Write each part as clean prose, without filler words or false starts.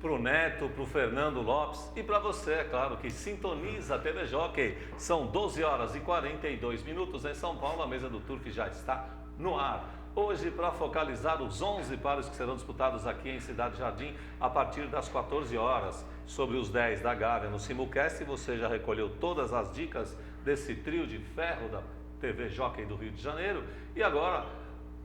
para o Neto, para o Fernando Lopes e para você, é claro, que sintoniza a TV Jockey. São 12 horas e 42 minutos em São Paulo, a mesa do Turf já está no ar. Hoje, para focalizar os 11 pares que serão disputados aqui em Cidade Jardim a partir das 14 horas. Sobre os 10 da Gávea no Simulcast, você já recolheu todas as dicas desse trio de ferro da TV Jockey do Rio de Janeiro. E agora,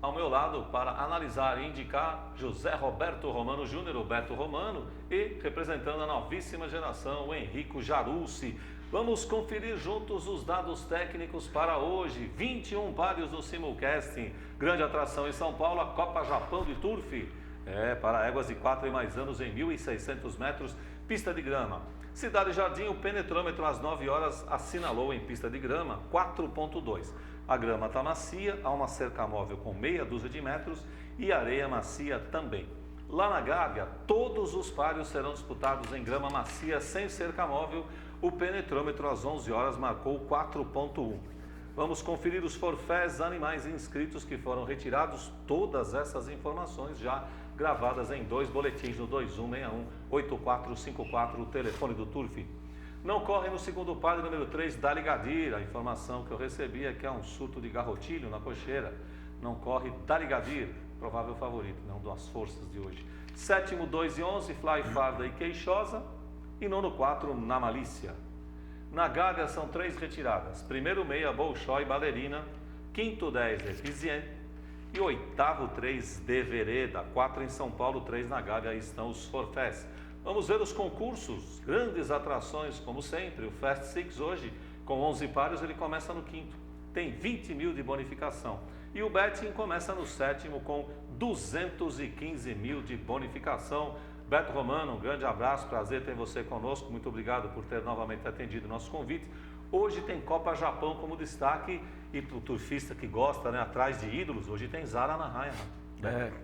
ao meu lado, para analisar e indicar, José Roberto Romano Júnior, o Beto Romano, e representando a novíssima geração, o Henrico Jarucci. Vamos conferir juntos os dados técnicos para hoje. 21 pares do Simulcasting. Grande atração em São Paulo, a Copa Japão de Turf. Para éguas de 4 e mais anos em 1.600 metros, pista de grama. Cidade Jardim, o penetrômetro às 9 horas assinalou em pista de grama 4,2. A grama está macia, há uma cerca móvel com meia dúzia de metros e areia macia também. Lá na Gávea, todos os páreos serão disputados em grama macia sem cerca móvel. O penetrômetro às 11 horas marcou 4,1. Vamos conferir os forfés animais inscritos que foram retirados. Todas essas informações já gravadas em 2 boletins no 2161-8454, o telefone do Turf. Não corre no segundo par número 3, Dali Gadir. A informação que eu recebi é que há um surto de garrotilho na cocheira. Não corre Dali Gadir, provável favorito, não das forças de hoje. Sétimo, 2 e 11, Fly Farda e Queixosa. E nono 4, Na Malícia. Na Gávea são 3 retiradas. Primeiro meia, Bolshoi Ballerina. Quinto 10, Epizien. E oitavo 3, De Vereda. 4 em São Paulo, 3 na Gávea. Aí estão os forfés. Vamos ver os concursos. Grandes atrações, como sempre. O Fast Six hoje, com 11 pares, ele começa no quinto. Tem 20 mil de bonificação. E o Betting começa no sétimo com 215 mil de bonificação. Beto Romano, um grande abraço, prazer ter você conosco, muito obrigado por ter novamente atendido o nosso convite. Hoje tem Copa Japão como destaque e para o turfista que gosta, né, atrás de ídolos, hoje tem Zara Nahaya.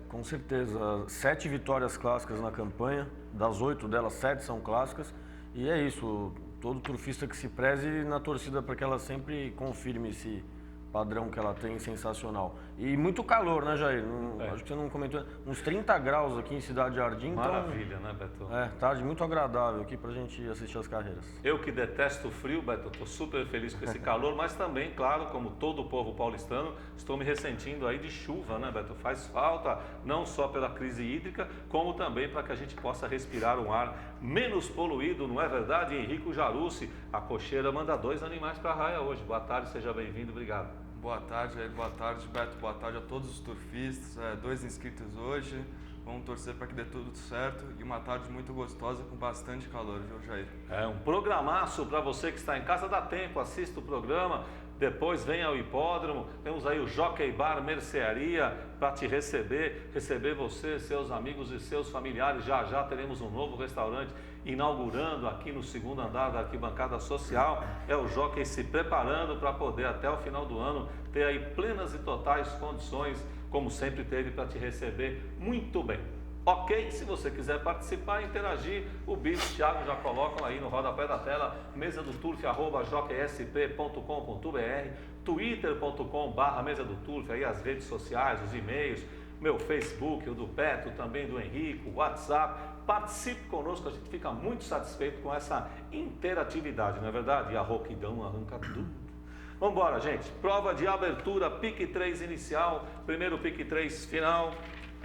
Com certeza, 7 vitórias clássicas na campanha, das 8 delas 7 são clássicas e é isso, todo turfista que se preze na torcida para que ela sempre confirme esse padrão que ela tem, sensacional. E muito calor, né, Jair? Acho que você não comentou. Uns 30 graus aqui em Cidade Jardim. Maravilha, então, né, Beto? Tarde muito agradável aqui pra gente assistir as carreiras. Eu que detesto o frio, Beto, estou super feliz com esse calor, mas também, claro, como todo o povo paulistano, estou me ressentindo aí de chuva, né, Beto? Faz falta, não só pela crise hídrica, como também para que a gente possa respirar um ar menos poluído, não é verdade? Henrico Jarucci, a cocheira manda 2 animais para a raia hoje. Boa tarde, seja bem-vindo, obrigado. Boa tarde, Jair. Boa tarde, Beto. Boa tarde a todos os turfistas. 2 inscritos hoje. Vamos torcer para que dê tudo certo. E uma tarde muito gostosa com bastante calor, viu, Jair? Um programaço para você que está em casa. Dá tempo, assista o programa. Depois vem ao hipódromo. Temos aí o Jockey Bar Mercearia para te receber você, seus amigos e seus familiares. Já já teremos um novo restaurante inaugurando aqui no segundo andar da arquibancada social. É o Jockey se preparando para poder até o final do ano ter aí plenas e totais condições, como sempre teve, para te receber muito bem. Ok? Se você quiser participar, interagir, o Bicho e o Thiago já colocam aí no rodapé da tela, mesa do turf, @jockey.sp.com.br, twitter.com/mesa do turf, aí as redes sociais, os e-mails, meu Facebook, o do Beto, também do Henrico, WhatsApp. Participe conosco, a gente fica muito satisfeito com essa interatividade, não é verdade? E a rouquidão arranca tudo. Vamos embora, gente. Prova de abertura, pique 3 inicial, primeiro pique 3 final.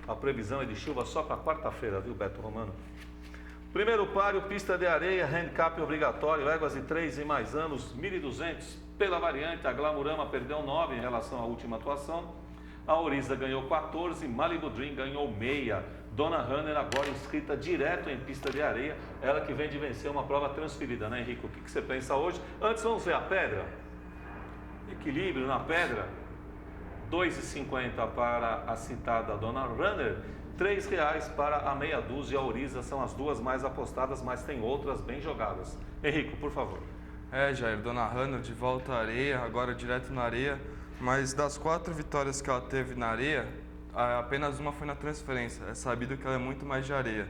A previsão é de chuva só para quarta-feira, viu, Beto Romano? Primeiro páreo, pista de areia, handicap obrigatório, éguas de 3 e mais anos, 1.200 pela variante. A Glamurama perdeu 9 em relação à última atuação. A Oriza ganhou 14, Malibu Dream ganhou meia. Dona Runner agora inscrita direto em pista de areia, ela que vem de vencer uma prova transferida, né, Henrico? O que você pensa hoje? Antes vamos ver a pedra. Equilíbrio na pedra. 2,50 para a citada Dona Runner, R$3 para a meia dúzia. A Oriza são as duas mais apostadas, mas tem outras bem jogadas. Henrico, por favor. Jair, Dona Runner de volta à areia, agora direto na areia, mas das 4 vitórias que ela teve na areia, apenas uma foi na transferência. É sabido que ela é muito mais de areia.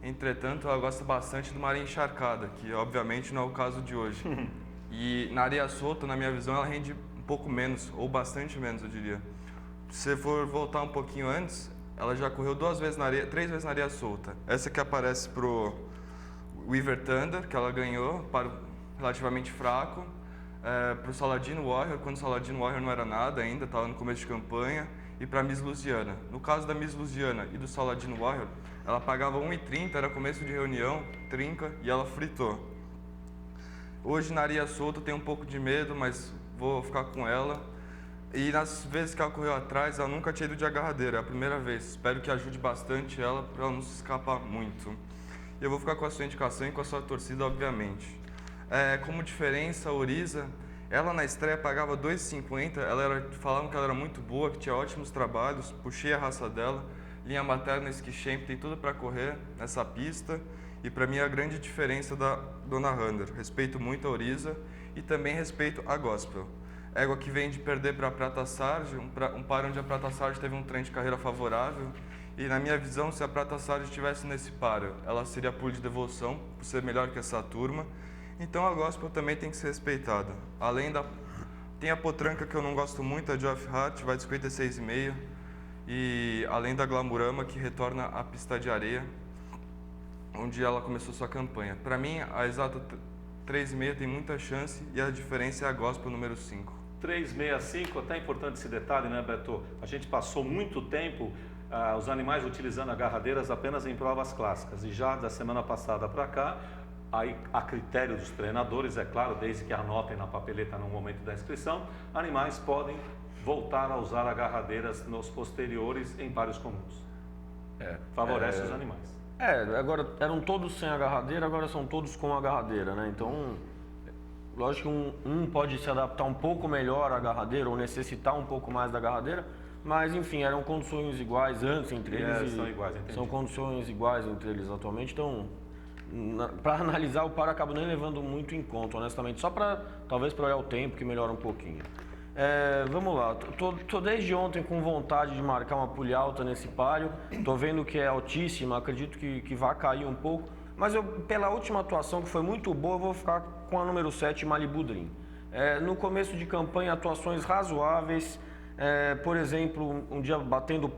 Entretanto, ela gosta bastante de uma areia encharcada, que obviamente não é o caso de hoje. E na areia solta, na minha visão, ela rende um pouco menos, ou bastante menos, eu diria. Se for voltar um pouquinho antes, ela já correu 2 vezes na areia, 3 vezes na areia solta. Essa que aparece pro Weaver Thunder, que ela ganhou, para relativamente fraco. Para o Saladino Warrior, quando o Saladino Warrior não era nada ainda, estava no começo de campanha. E para a Miss Lusiana. No caso da Miss Lusiana e do Saladino Warrior, ela pagava 1,30, era começo de reunião, trinca, e ela fritou. Hoje na areia solta eu tenho um pouco de medo, mas vou ficar com ela. E nas vezes que ela correu atrás, ela nunca tinha ido de agarradeira, é a primeira vez. Espero que ajude bastante ela para ela não se escapar muito. E eu vou ficar com a sua indicação e com a sua torcida, obviamente. Como diferença, a Oriza, ela na estreia pagava 2,50, falavam que ela era muito boa, que tinha ótimos trabalhos, puxei a raça dela, linha materna, ski champ, tem tudo para correr nessa pista. E para mim a grande diferença da Dona Hunter, respeito muito a Oriza e também respeito a Gospel. Égua que vem de perder para a Prata Sarge, um par onde a Prata Sarge teve um trem de carreira favorável. E na minha visão, se a Prata Sarge estivesse nesse páreo, ela seria pulo de devolução, por ser melhor que essa turma. Então a Gospel também tem que ser respeitada. Tem a potranca que eu não gosto muito, a Geoff Hart, vai de 56,5. E além da Glamourama, que retorna à pista de areia, onde ela começou sua campanha. Para mim, a exata 3,5 tem muita chance e a diferença é a Gospel número 5. 3,65, até importante esse detalhe, né, Beto? A gente passou muito tempo os animais utilizando agarradeiras apenas em provas clássicas. E já da semana passada para cá, aí, a critério dos treinadores, é claro, desde que anotem na papeleta no momento da inscrição, animais podem voltar a usar agarradeiras nos posteriores em pares comuns. Favorece os animais. Agora eram todos sem agarradeira, agora são todos com agarradeira, né? Então, lógico que um pode se adaptar um pouco melhor à agarradeira ou necessitar um pouco mais da agarradeira, mas enfim, eram condições iguais antes entre eles. São iguais, entendi. São condições iguais entre eles atualmente, então para analisar o par acabo nem levando muito em conta, honestamente, só talvez para olhar o tempo que melhora um pouquinho. Vamos lá, tô desde ontem com vontade de marcar uma pulha alta nesse páreo, tô vendo que é altíssima, acredito que vai cair um pouco, mas pela última atuação que foi muito boa, eu vou ficar com a número 7, Malibu Dream. No começo de campanha, atuações razoáveis, por exemplo, um dia batendo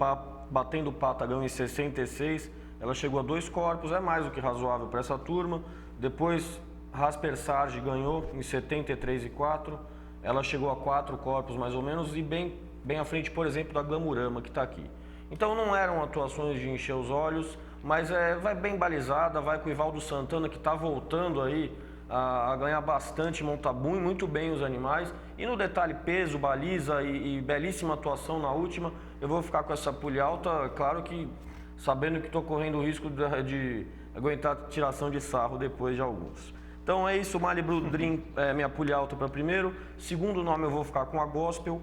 pata, ganhou em 66, ela chegou a 2 corpos, é mais do que razoável para essa turma. Depois, Rasper Sarge ganhou em 73,4, ela chegou a 4 corpos mais ou menos e bem à frente, por exemplo, da Glamourama que está aqui. Então não eram atuações de encher os olhos, mas vai bem balizada, vai com o Ivaldo Santana que está voltando aí a ganhar bastante, monta muito bem os animais. E no detalhe peso, baliza e belíssima atuação na última, eu vou ficar com essa pulha alta, claro que sabendo que estou correndo o risco de aguentar tiração de sarro depois de alguns. Então é isso, Malibu Dream é minha pulha alta para primeiro. Segundo nome eu vou ficar com a Gospel.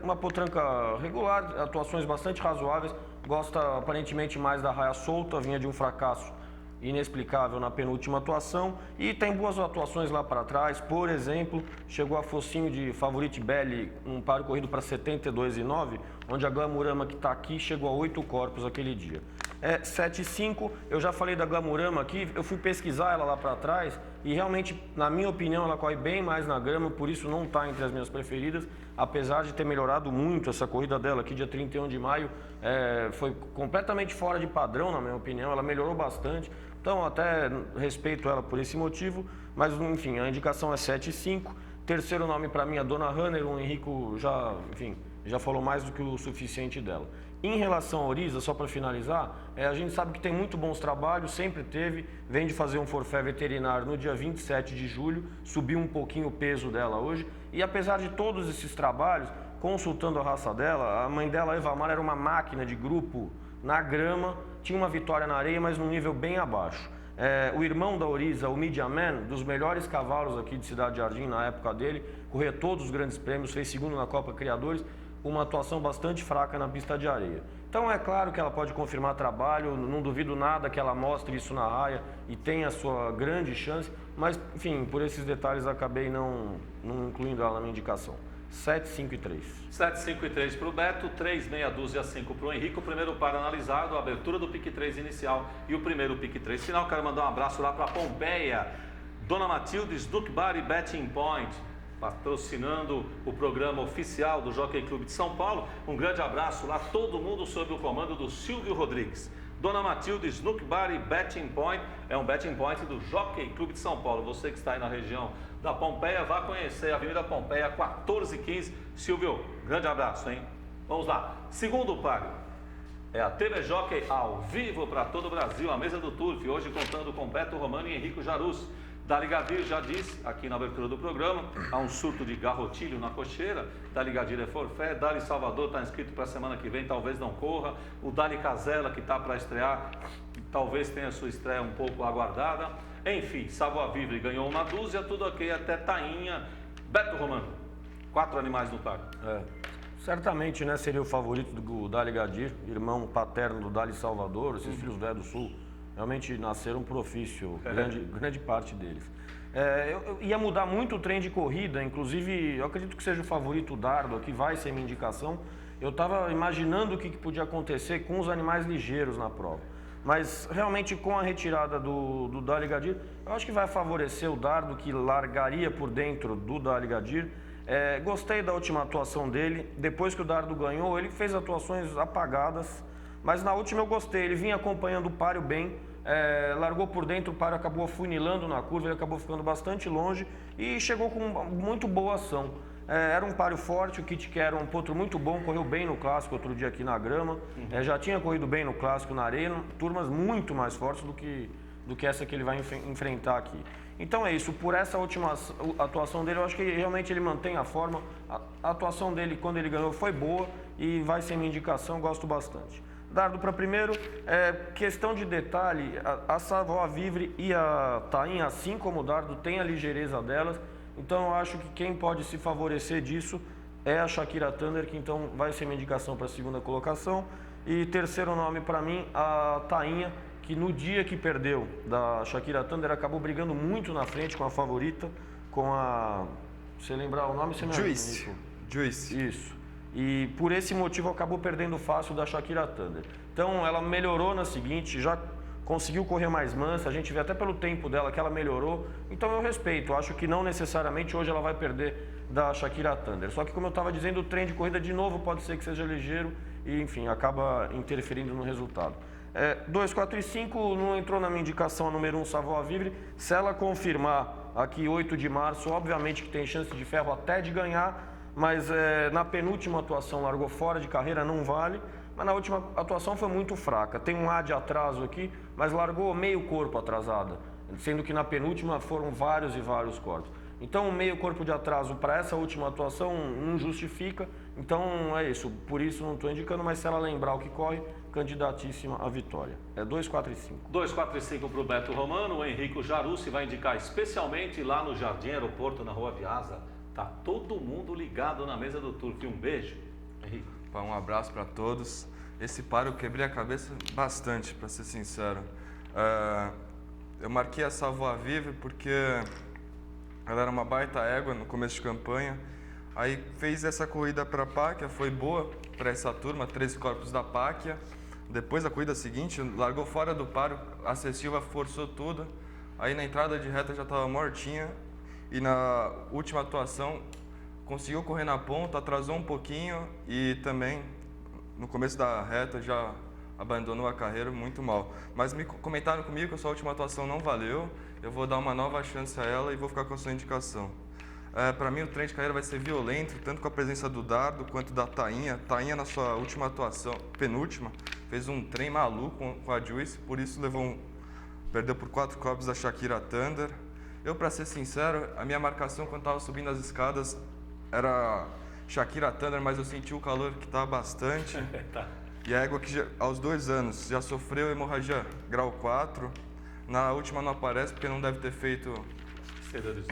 Uma potranca regular, atuações bastante razoáveis. Gosta aparentemente mais da raia solta, vinha de um fracasso inexplicável na penúltima atuação e tem boas atuações lá para trás. Por exemplo, chegou a focinho de Favorite Belly, um páreo corrido para 72,9, onde a Glamourama que está aqui chegou a 8 corpos aquele dia. 7,5, eu já falei da Glamourama aqui, eu fui pesquisar ela lá para trás e realmente, na minha opinião, ela corre bem mais na grama, por isso não está entre as minhas preferidas, apesar de ter melhorado muito essa corrida dela aqui, dia 31 de maio, foi completamente fora de padrão, na minha opinião, ela melhorou bastante, então até respeito ela por esse motivo, mas enfim, a indicação é 7,5. Terceiro nome para mim é Dona Hunter, o Henrico já falou mais do que o suficiente dela. Em relação à Oriza, só para finalizar, a gente sabe que tem muito bons trabalhos, sempre teve, vem de fazer um forfé veterinário no dia 27 de julho, subiu um pouquinho o peso dela hoje, e apesar de todos esses trabalhos, consultando a raça dela, a mãe dela, Eva Mar, era uma máquina de grupo na grama, tinha uma vitória na areia, mas num nível bem abaixo. O irmão da Oriza, o Media Man, dos melhores cavalos aqui de Cidade Jardim na época dele, corria todos os grandes prêmios, fez segundo na Copa Criadores, uma atuação bastante fraca na pista de areia. Então é claro que ela pode confirmar trabalho, não duvido nada que ela mostre isso na raia e tenha a sua grande chance, mas enfim, por esses detalhes acabei não incluindo ela na minha indicação. 7, 5 e 3. 7, 5 e 3 para o Beto, 3, meia dúzia, 5 para o Henrique. O primeiro par analisado, a abertura do pique 3 inicial e o primeiro pique 3 final. Quero mandar um abraço lá para Pompeia, Dona Matildes, Duke Bar e Betting Point. patrocinando o programa oficial do Jockey Clube de São Paulo. Um grande abraço lá, todo mundo sob o comando do Silvio Rodrigues. Dona Matilde, Snook Bar e Betting Point, é um Betting Point do Jockey Clube de São Paulo. Você que está aí na região da Pompeia, vá conhecer a Avenida Pompeia 1415. Silvio, grande abraço, hein? Vamos lá, segundo páreo. É a TV Jockey ao vivo para todo o Brasil, a mesa do Turf, hoje contando com Beto Romano e Henrico Jarus. Dali Gadir já disse, aqui na abertura do programa, há um surto de garrotilho na cocheira. Dali Gadir é forfé, Dali Salvador está inscrito para a semana que vem, talvez não corra. O Dali Casella, que está para estrear, talvez tenha sua estreia um pouco aguardada. Enfim, Savoir Vivre ganhou uma dúzia, tudo ok, até Tainha. Beto Romano, 4 animais no par. Certamente, né, seria o favorito do Dali Gadir, irmão paterno do Dali Salvador, esses filhos velhos do Sul. Realmente nasceram profício, grande parte deles. Eu ia mudar muito o trem de corrida, inclusive eu acredito que seja o favorito Dardo, que vai ser minha indicação. Eu estava imaginando o que podia acontecer com os animais ligeiros na prova. Mas realmente com a retirada do Dali Gadir, eu acho que vai favorecer o Dardo, que largaria por dentro do Dali Gadir. Gostei da última atuação dele, depois que o Dardo ganhou, ele fez atuações apagadas, mas na última eu gostei, ele vinha acompanhando o páreo bem. Largou por dentro, o páreo acabou afunilando na curva, ele acabou ficando bastante longe e chegou com muito boa ação. Era um páreo forte, o Kit era um potro muito bom, correu bem no clássico outro dia aqui na grama, já tinha corrido bem no clássico na arena, turmas muito mais fortes do que essa que ele vai enfrentar aqui. Então é isso, por essa última atuação dele, eu acho que realmente ele mantém a forma, a atuação dele quando ele ganhou foi boa e vai ser minha indicação, gosto bastante. Dardo para primeiro, questão de detalhe, a Savoir Vivre e a Tainha, assim como o Dardo, tem a ligeireza delas, então eu acho que quem pode se favorecer disso é a Shakira Thunder, que então vai ser minha indicação para a segunda colocação. E terceiro nome para mim, a Tainha, que no dia que perdeu da Shakira Thunder, acabou brigando muito na frente com a favorita, com a... Você lembrar o nome? Você me Juice. Juice. Isso. E por esse motivo acabou perdendo fácil da Shakira Thunder. Então ela melhorou na seguinte, já conseguiu correr mais mansa, a gente vê até pelo tempo dela que ela melhorou. Então eu respeito, acho que não necessariamente hoje ela vai perder da Shakira Thunder. Só que como eu estava dizendo, o trem de corrida de novo pode ser que seja ligeiro e enfim, acaba interferindo no resultado. 2, 4 e 5 não entrou na minha indicação a número 1, Savoir Vivre. Se ela confirmar aqui 8 de março, obviamente que tem chance de ferro até de ganhar, mas na penúltima atuação largou fora de carreira, não vale, mas na última atuação foi muito fraca. Tem um A de atraso aqui, mas largou meio corpo atrasada, sendo que na penúltima foram vários e vários corpos. Então o meio corpo de atraso para essa última atuação não justifica, então é isso, por isso não estou indicando, mas se ela lembrar o que corre, candidatíssima à vitória. 2, 4 e 5. 2, 4 e 5 para o Beto Romano, o Henrico Jarussi vai indicar especialmente lá no Jardim Aeroporto, na Rua Viasa. Tá todo mundo ligado na mesa do Turf. Um beijo, Henrique. Um abraço para todos. Esse páreo eu quebrei a cabeça bastante, para ser sincero. Eu marquei a Savoir Vivre porque ela era uma baita égua no começo de campanha. Aí fez essa corrida para a Páquia, foi boa para essa turma, 3 corpos da Páquia. Depois da corrida seguinte, largou fora do páreo, a Cecília forçou tudo. Aí na entrada de reta já estava mortinha. E na última atuação conseguiu correr na ponta, atrasou um pouquinho e também no começo da reta já abandonou a carreira muito mal. Mas me comentaram comigo que a sua última atuação não valeu, eu vou dar uma nova chance a ela e vou ficar com a sua indicação. Para mim o trem de carreira vai ser violento, tanto com a presença do Dardo quanto da Tainha. Tainha na sua última atuação, penúltima, fez um trem maluco com a Juice, por isso perdeu por 4 corpos da Shakira Thunder. Eu, para ser sincero, a minha marcação quando estava subindo as escadas era Shakira Thunder, mas eu senti o calor que estava bastante. E a égua que aos 2 anos já sofreu hemorragia grau 4. Na última não aparece porque não deve ter feito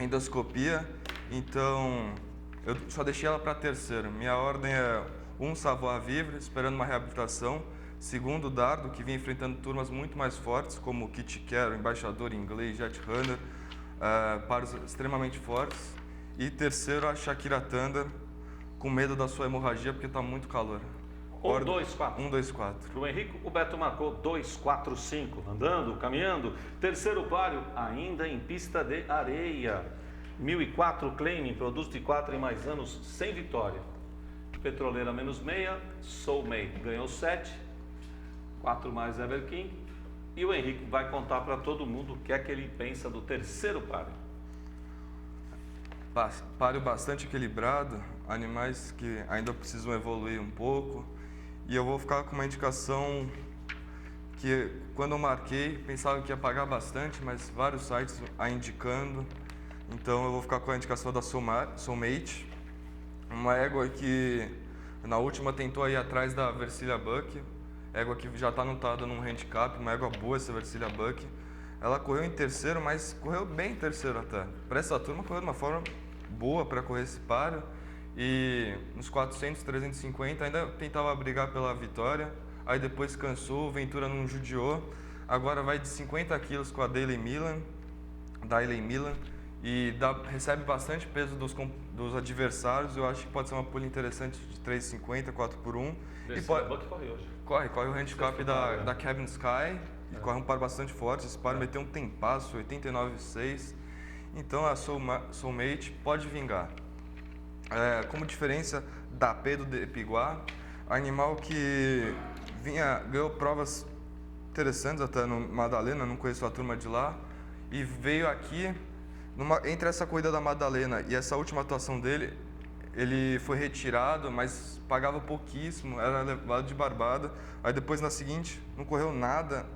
endoscopia. Então, eu só deixei ela para terceiro. Minha ordem é 1, Savoir Vivre, esperando uma reabilitação. 2, Dardo, que vinha enfrentando turmas muito mais fortes, como o Kit Kat, o Embaixador Inglês, Jet Runner. Paros extremamente fortes. E 3, a Shakira Thunder, com medo da sua hemorragia, porque está muito calor. 1, 2, 4. 1, 2, 4. Para o Henrico, o Beto marcou 2, 4, 5. Andando, caminhando. Terceiro páreo, ainda em pista de areia. 1004 Claiming, produto de 4 e mais anos, sem vitória. Petroleira menos meia, Soulmate ganhou 7, 4 mais Ever King. E o Henrique vai contar para todo mundo o que é que ele pensa do terceiro páreo. Páreo bastante equilibrado, animais que ainda precisam evoluir um pouco. E eu vou ficar com uma indicação que, quando eu marquei, pensava que ia pagar bastante, mas vários sites a indicando. Então eu vou ficar com a indicação da Soulmate, uma égua que na última tentou ir atrás da Versilia Buck, égua que já está anotada num handicap, uma égua boa essa Versilia Buck. Ela correu em terceiro, mas correu bem em terceiro até. Para essa turma, correu de uma forma boa para correr esse páreo. E nos 400, 350 ainda tentava brigar pela vitória. Aí depois cansou, o Ventura não judiou. Agora vai de 50 quilos com a Daily Milan. E recebe bastante peso dos adversários. Eu acho que pode ser uma pulha interessante de 3,50, 4x1. E pode... corre hoje. Corre o handicap da Cabin Sky. E corre um par bastante forte. Esse par meteu um tempasso, 89,6. Então a Soulmate pode vingar. Como diferença da P do Depiguá, animal que ganhou provas interessantes até no Madalena, não conheço a turma de lá, e veio aqui, entre essa corrida da Madalena e essa última atuação dele, ele foi retirado, mas pagava pouquíssimo, era levado de barbada, aí depois na seguinte não correu nada,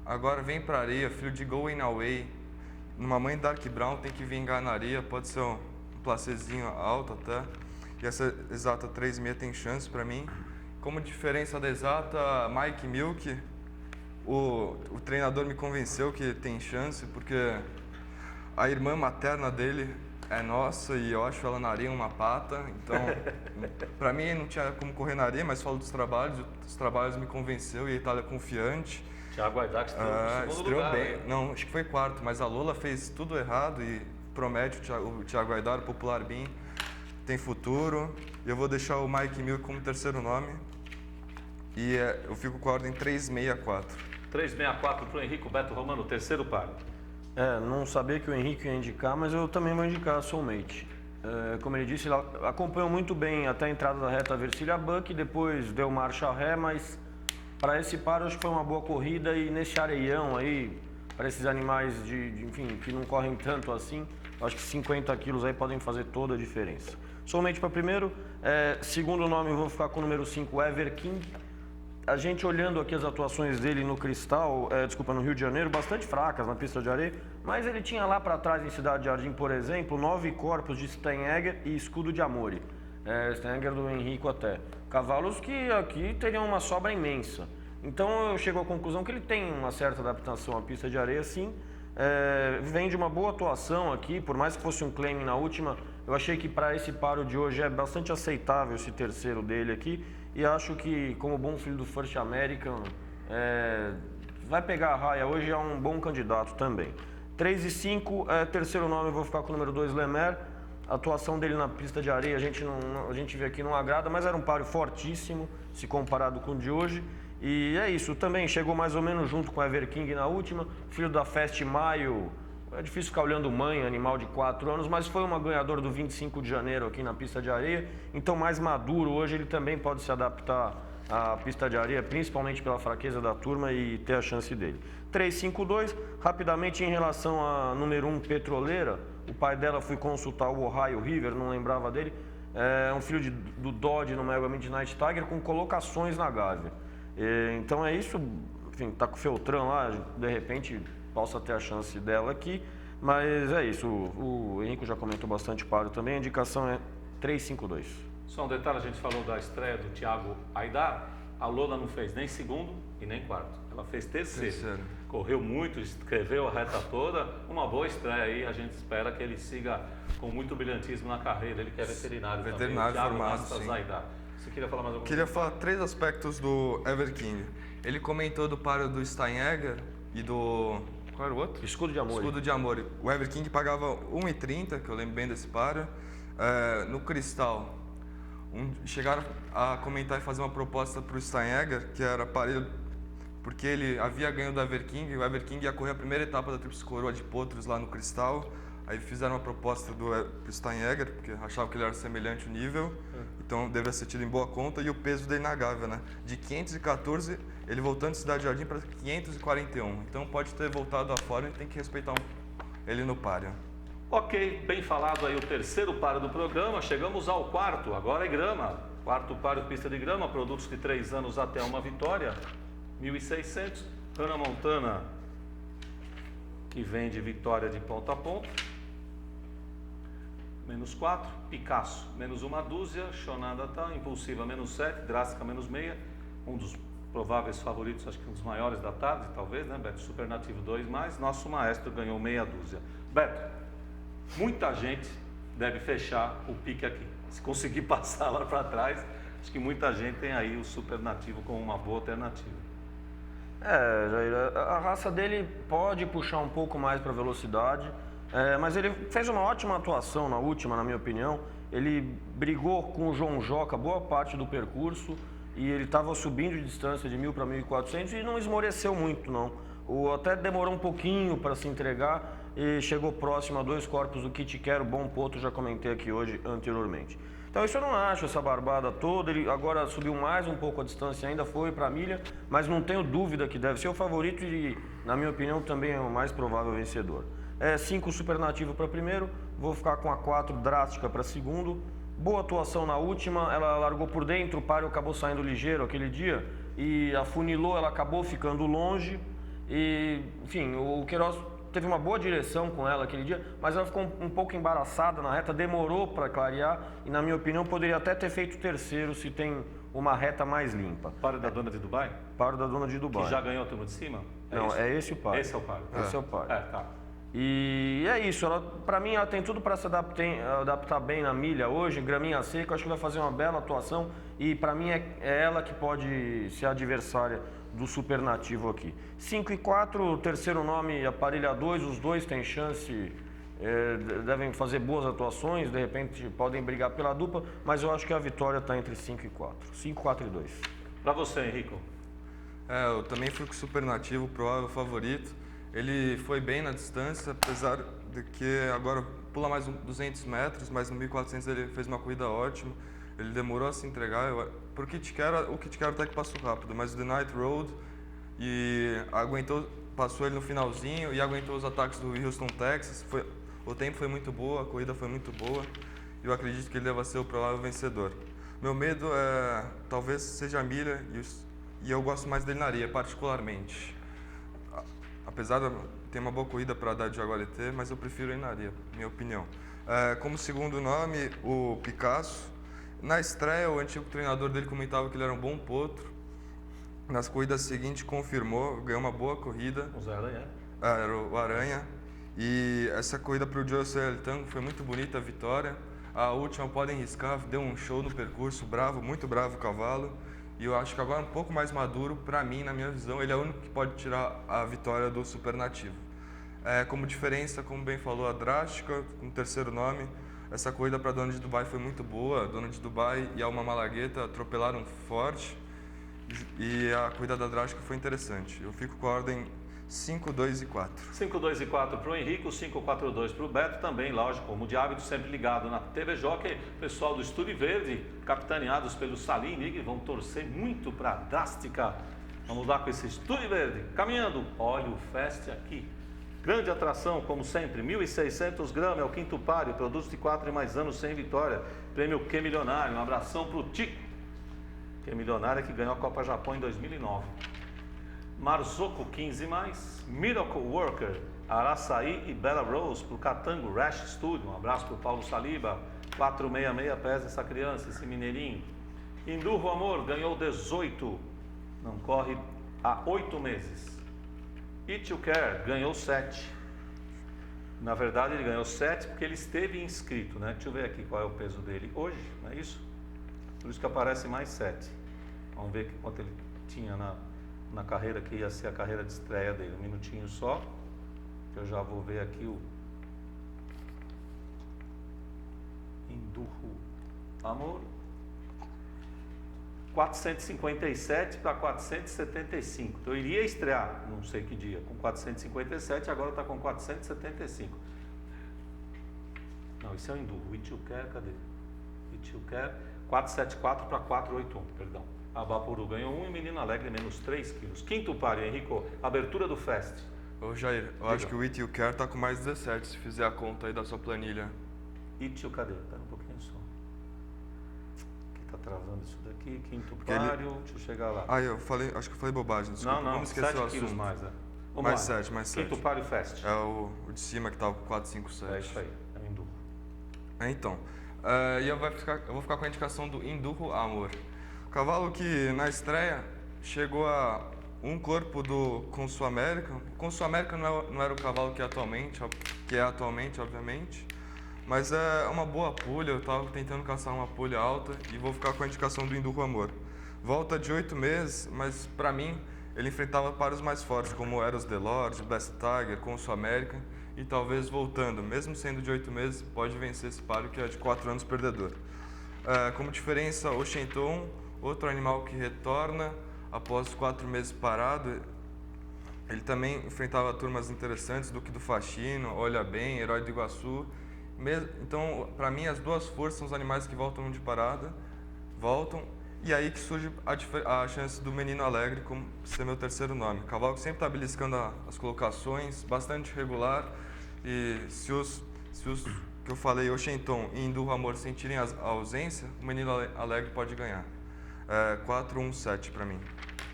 agora vem pra areia, filho de Going Away, numa mãe Dark Brown, tem que vingar na areia, pode ser um placezinho alto até, e essa exata 3,6 tem chance para mim. Como diferença da exata, Mike Milk, o treinador me convenceu que tem chance, porque a irmã materna dele é nossa e eu acho ela na areia uma pata, então para mim não tinha como correr na areia, mas falo dos trabalhos, os trabalhos me convenceu e a Itália confiante. Thiago Aydac estreou lugar, bem, né? Não, acho que foi quarto, mas a Lola fez tudo errado e promete o Thiago Aydac, o Popular Bean, tem futuro. E eu vou deixar o Mike Milk como terceiro nome. E eu fico com a ordem 364. 364 para o Henrique Beto Romano, terceiro páreo. Não sabia que o Henrique ia indicar, mas eu também vou indicar a Soulmate. Como ele disse, ele acompanhou muito bem até a entrada da reta Versilia Buck, depois deu marcha ré, mas para esse páreo acho que foi uma boa corrida e nesse areião aí, para esses animais enfim, que não correm tanto assim, acho que 50 quilos aí podem fazer toda a diferença. Soulmate para primeiro, segundo nome eu vou ficar com o número 5, Ever King. A gente olhando aqui as atuações dele no Cristal, no Rio de Janeiro, bastante fracas na pista de areia, mas ele tinha lá para trás em Cidade Jardim, por exemplo, 9 corpos de Steinegger e Escudo de Amore. Steinegger do Henrico até. Cavalos que aqui teriam uma sobra imensa. Então eu chego à conclusão que ele tem uma certa adaptação à pista de areia, sim. Vem de uma boa atuação aqui, por mais que fosse um claim na última, eu achei que para esse páreo de hoje é bastante aceitável esse terceiro dele aqui. E acho que, como bom filho do First American, vai pegar a raia hoje, é um bom candidato também. 3 e 5, terceiro nome eu vou ficar com o número 2, Lemaire. A atuação dele na pista de areia a gente vê aqui não agrada, mas era um páreo fortíssimo se comparado com o de hoje. E é isso, também chegou mais ou menos junto com o Ever King na última, filho da Fast Maio. É difícil ficar olhando mãe, animal de 4 anos, mas foi uma ganhadora do 25 de janeiro aqui na pista de areia, então mais maduro, hoje ele também pode se adaptar à pista de areia, principalmente pela fraqueza da turma e ter a chance dele. 3-5-2, rapidamente em relação a número 1, Petroleira, o pai dela fui consultar o Ohio River, não lembrava dele, é um filho do Dodge no Mega Midnight Tiger com colocações na Gávea. Então é isso, enfim, tá com o Feltran lá, de repente possa ter a chance dela aqui, mas é isso, o Henrico já comentou bastante páreo também, a indicação é 3-5-2. Só um detalhe, a gente falou da estreia do Thiago Aydac, a Lola não fez nem segundo e nem quarto, ela fez terceiro. Correu muito, escreveu a reta toda, uma boa estreia aí, a gente espera que ele siga com muito brilhantismo na carreira, ele que é veterinário também, formado, sim. Aydac. Você queria falar mais alguma coisa? Queria falar 3 aspectos do Ever King. Ele comentou do páreo do Steinegger e do... Qual era o outro? Escudo de Amore. Escudo de Amore. O Ever King pagava 1,30, que eu lembro bem desse páreo. No Cristal, chegaram a comentar e fazer uma proposta para o Steinegger, que era parelho, porque ele havia ganho do Ever King, e o Ever King ia correr a primeira etapa da Tríplice Coroa de Potros lá no Cristal. Aí fizeram uma proposta pro Steinegger, porque achavam que ele era semelhante o nível, então deveria ser tido em boa conta, e o peso dele na Gávea, né? De 514, ele voltando de Cidade Jardim para 541. Então pode ter voltado à forma e tem que respeitar ele no páreo. Ok, bem falado aí o terceiro páreo do programa. Chegamos ao quarto, agora é grama. Quarto páreo, pista de grama, produtos de 3 anos até uma vitória, 1.600. Hannah Montana, que vem de vitória de ponta a ponta, menos 4. Picasso, menos uma dúzia. Shonada tá, impulsiva, menos 7. Drástica, menos meia. Um dos prováveis favoritos, acho que um dos maiores da tarde, talvez, né, Beto? Supernativo 2+. Nosso maestro ganhou meia dúzia. Beto, muita gente deve fechar o pique aqui. Se conseguir passar lá para trás, acho que muita gente tem aí o Supernativo como uma boa alternativa. Jair, a raça dele pode puxar um pouco mais para velocidade, mas ele fez uma ótima atuação na última, na minha opinião. Ele brigou com o João Joca boa parte do percurso e ele estava subindo de distância de 1.000 para 1.400 e não esmoreceu muito, não. Até demorou um pouquinho para se entregar e chegou próximo a 2 corpos do Kit Quero, bom ponto, já comentei aqui hoje anteriormente. Então isso eu não acho, essa barbada toda. Ele agora subiu mais um pouco a distância, ainda foi para a milha, mas não tenho dúvida que deve ser o favorito e, na minha opinião, também é o mais provável vencedor. 5 Supernativo para primeiro, vou ficar com a 4 Drástica para segundo. Boa atuação na última, ela largou por dentro, o páreo acabou saindo ligeiro aquele dia e afunilou, ela acabou ficando longe. E, enfim, o Queiroz teve uma boa direção com ela aquele dia, mas ela ficou um pouco embaraçada na reta, demorou para clarear e, na minha opinião, poderia até ter feito terceiro se tem uma reta mais limpa. Páreo da Dona de Dubai? Páreo da Dona de Dubai. Que já ganhou a turma de cima? Não, isso? é esse o páreo. Esse é o páreo. Esse é o páreo. Tá. E é isso, para mim ela tem tudo para se adaptar bem na milha hoje, graminha seca, eu acho que vai fazer uma bela atuação e para mim é ela que pode ser a adversária do Supernativo aqui. 5 e 4, o terceiro nome aparelha 2, os dois têm chance, devem fazer boas atuações, de repente podem brigar pela dupla, mas eu acho que a vitória está entre 5 e 4. 5, 4 e 2. Para você, Henrico? Eu também fui com o Supernativo, provável favorito. Ele foi bem na distância, apesar de que agora pula mais 200 metros, mas no 1400 ele fez uma corrida ótima. Ele demorou a se entregar, porque o Kit Quero até que passou rápido, mas o The Night Road passou ele no finalzinho e aguentou os ataques do Houston, Texas. O tempo foi muito boa, a corrida foi muito boa e eu acredito que ele deva ser o provável vencedor. Meu medo talvez seja a milha e eu gosto mais dele na areia, particularmente. Apesar de ter uma boa corrida para dar de Jaguarete, mas eu prefiro ir na areia, minha opinião. Como segundo nome, o Picasso. Na estreia, o antigo treinador dele comentava que ele era um bom potro. Nas corridas seguintes, confirmou, ganhou uma boa corrida. O Zé Aranha? Era o Aranha. E essa corrida para o José Tango foi muito bonita, a vitória. A última, podem riscar, deu um show no percurso, bravo, muito bravo o cavalo. E eu acho que agora um pouco mais maduro, para mim, na minha visão, ele é o único que pode tirar a vitória do Supernativo. Como diferença, como bem falou, a Drástica, com o terceiro nome. Essa corrida para a Dona de Dubai foi muito boa. A Dona de Dubai e a Alma Malagueta atropelaram forte. E a corrida da Drástica foi interessante. Eu fico com a ordem 5, 2 e 4. 5, 2 e 4 para o Henrico, 5, 4, 2 para o Beto também, lógico, como de hábito, sempre ligado na TV Jockey. Pessoal do Estúdio Verde, capitaneados pelo Salim Nigri, vão torcer muito para a Drástica. Vamos lá com esse Estúdio Verde. Caminhando, olha o Fest aqui. Grande atração, como sempre, 1.600 gramas, é o quinto páreo, produtos de 4 e mais anos sem vitória. Prêmio Que Milionário, um abração para o Tico, Que Milionário, que ganhou a Copa Japão em 2009. Marzocco 15 mais, Miracle Worker, Araçaí e Bella Rose para o Catango Rash Studio. Um abraço para o Paulo Saliba, 466 pesa essa criança, esse mineirinho. Endurro Amor ganhou 18, não corre há 8 meses. It You Care ganhou 7. Na verdade ele ganhou 7 porque ele esteve inscrito, né? Deixa eu ver aqui qual é o peso dele hoje, não é isso? Por isso que aparece mais 7. Vamos ver quanto ele tinha na carreira que ia ser a carreira de estreia dele. Um minutinho só, que eu já vou ver aqui o Endurro Amor. 457 para 475. Então eu iria estrear, não sei que dia, com 457, agora está com 475. Não, esse é o Hindu. O It You Care, cadê? It You Care, 474 para 481, perdão. A Vaporu ganhou 1 e Menino Alegre menos 3 quilos. Quinto páreo, Henrico, abertura do Fest. Ô Jair, eu acho que o It You Care tá com mais 17, se fizer a conta aí da sua planilha. It You, cadê? Pera um pouquinho só. Aqui tá travando isso daqui. Quinto páreo, deixa eu chegar lá. Ah, acho que eu falei bobagem, desculpa, Não, vamos esquecer 7 o assunto. quilos mais, né? Vamos Mais lá. 7, mais 7. Quinto páreo Fest. É o de cima que tava com 457. É isso aí, é o Hindu. Então, e eu vou ficar com a indicação do Enduro Amor. Cavalo que na estreia chegou a um corpo do Consul América. O Consul América não era o cavalo que é atualmente, obviamente, mas é uma boa pulha. Eu estava tentando caçar uma pulha alta e vou ficar com a indicação do Enduro Amor. Volta de 8 meses, mas para mim ele enfrentava paros mais fortes, como Eros Delord, Blessed Tiger, Consul América, e talvez voltando, mesmo sendo de 8 meses, pode vencer esse páreo que é de 4 anos perdedor. Como diferença, o Shenton, outro animal que retorna após 4 meses parado. Ele também enfrentava turmas interessantes, Duque do Faxino, Olha Bem, Herói do Iguaçu. Então, para mim, as duas forças são os animais que voltam de parada, e aí que surge a chance do Menino Alegre como ser meu terceiro nome. Cavalo que sempre está beliscando as colocações, bastante regular, e se os que eu falei, Oxenton e Enduro Amor, sentirem a ausência, o Menino Alegre pode ganhar. 4-1-7 para mim.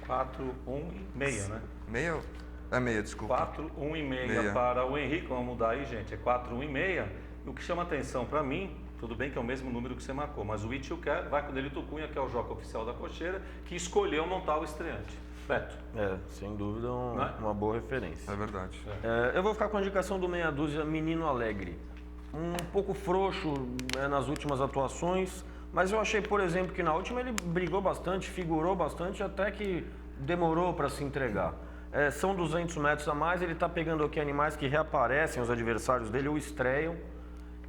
4-1-6, né? Meia? É meia, desculpa. 4-1-6 para o Henrique, vamos mudar aí, gente. É 4-1-6. E o que chama atenção para mim, tudo bem que é o mesmo número que você marcou, mas o It You Care vai com o Delito Cunha, que é o jockey oficial da cocheira, que escolheu montar o estreante. Beto. Sem dúvida uma boa referência. É verdade. Eu vou ficar com a indicação do meia dúzia Menino Alegre. Um pouco frouxo nas últimas atuações, mas eu achei, por exemplo, que na última ele brigou bastante, figurou bastante, até que demorou para se entregar. São 200 metros a mais, ele está pegando aqui animais que reaparecem, os adversários dele, ou estreiam.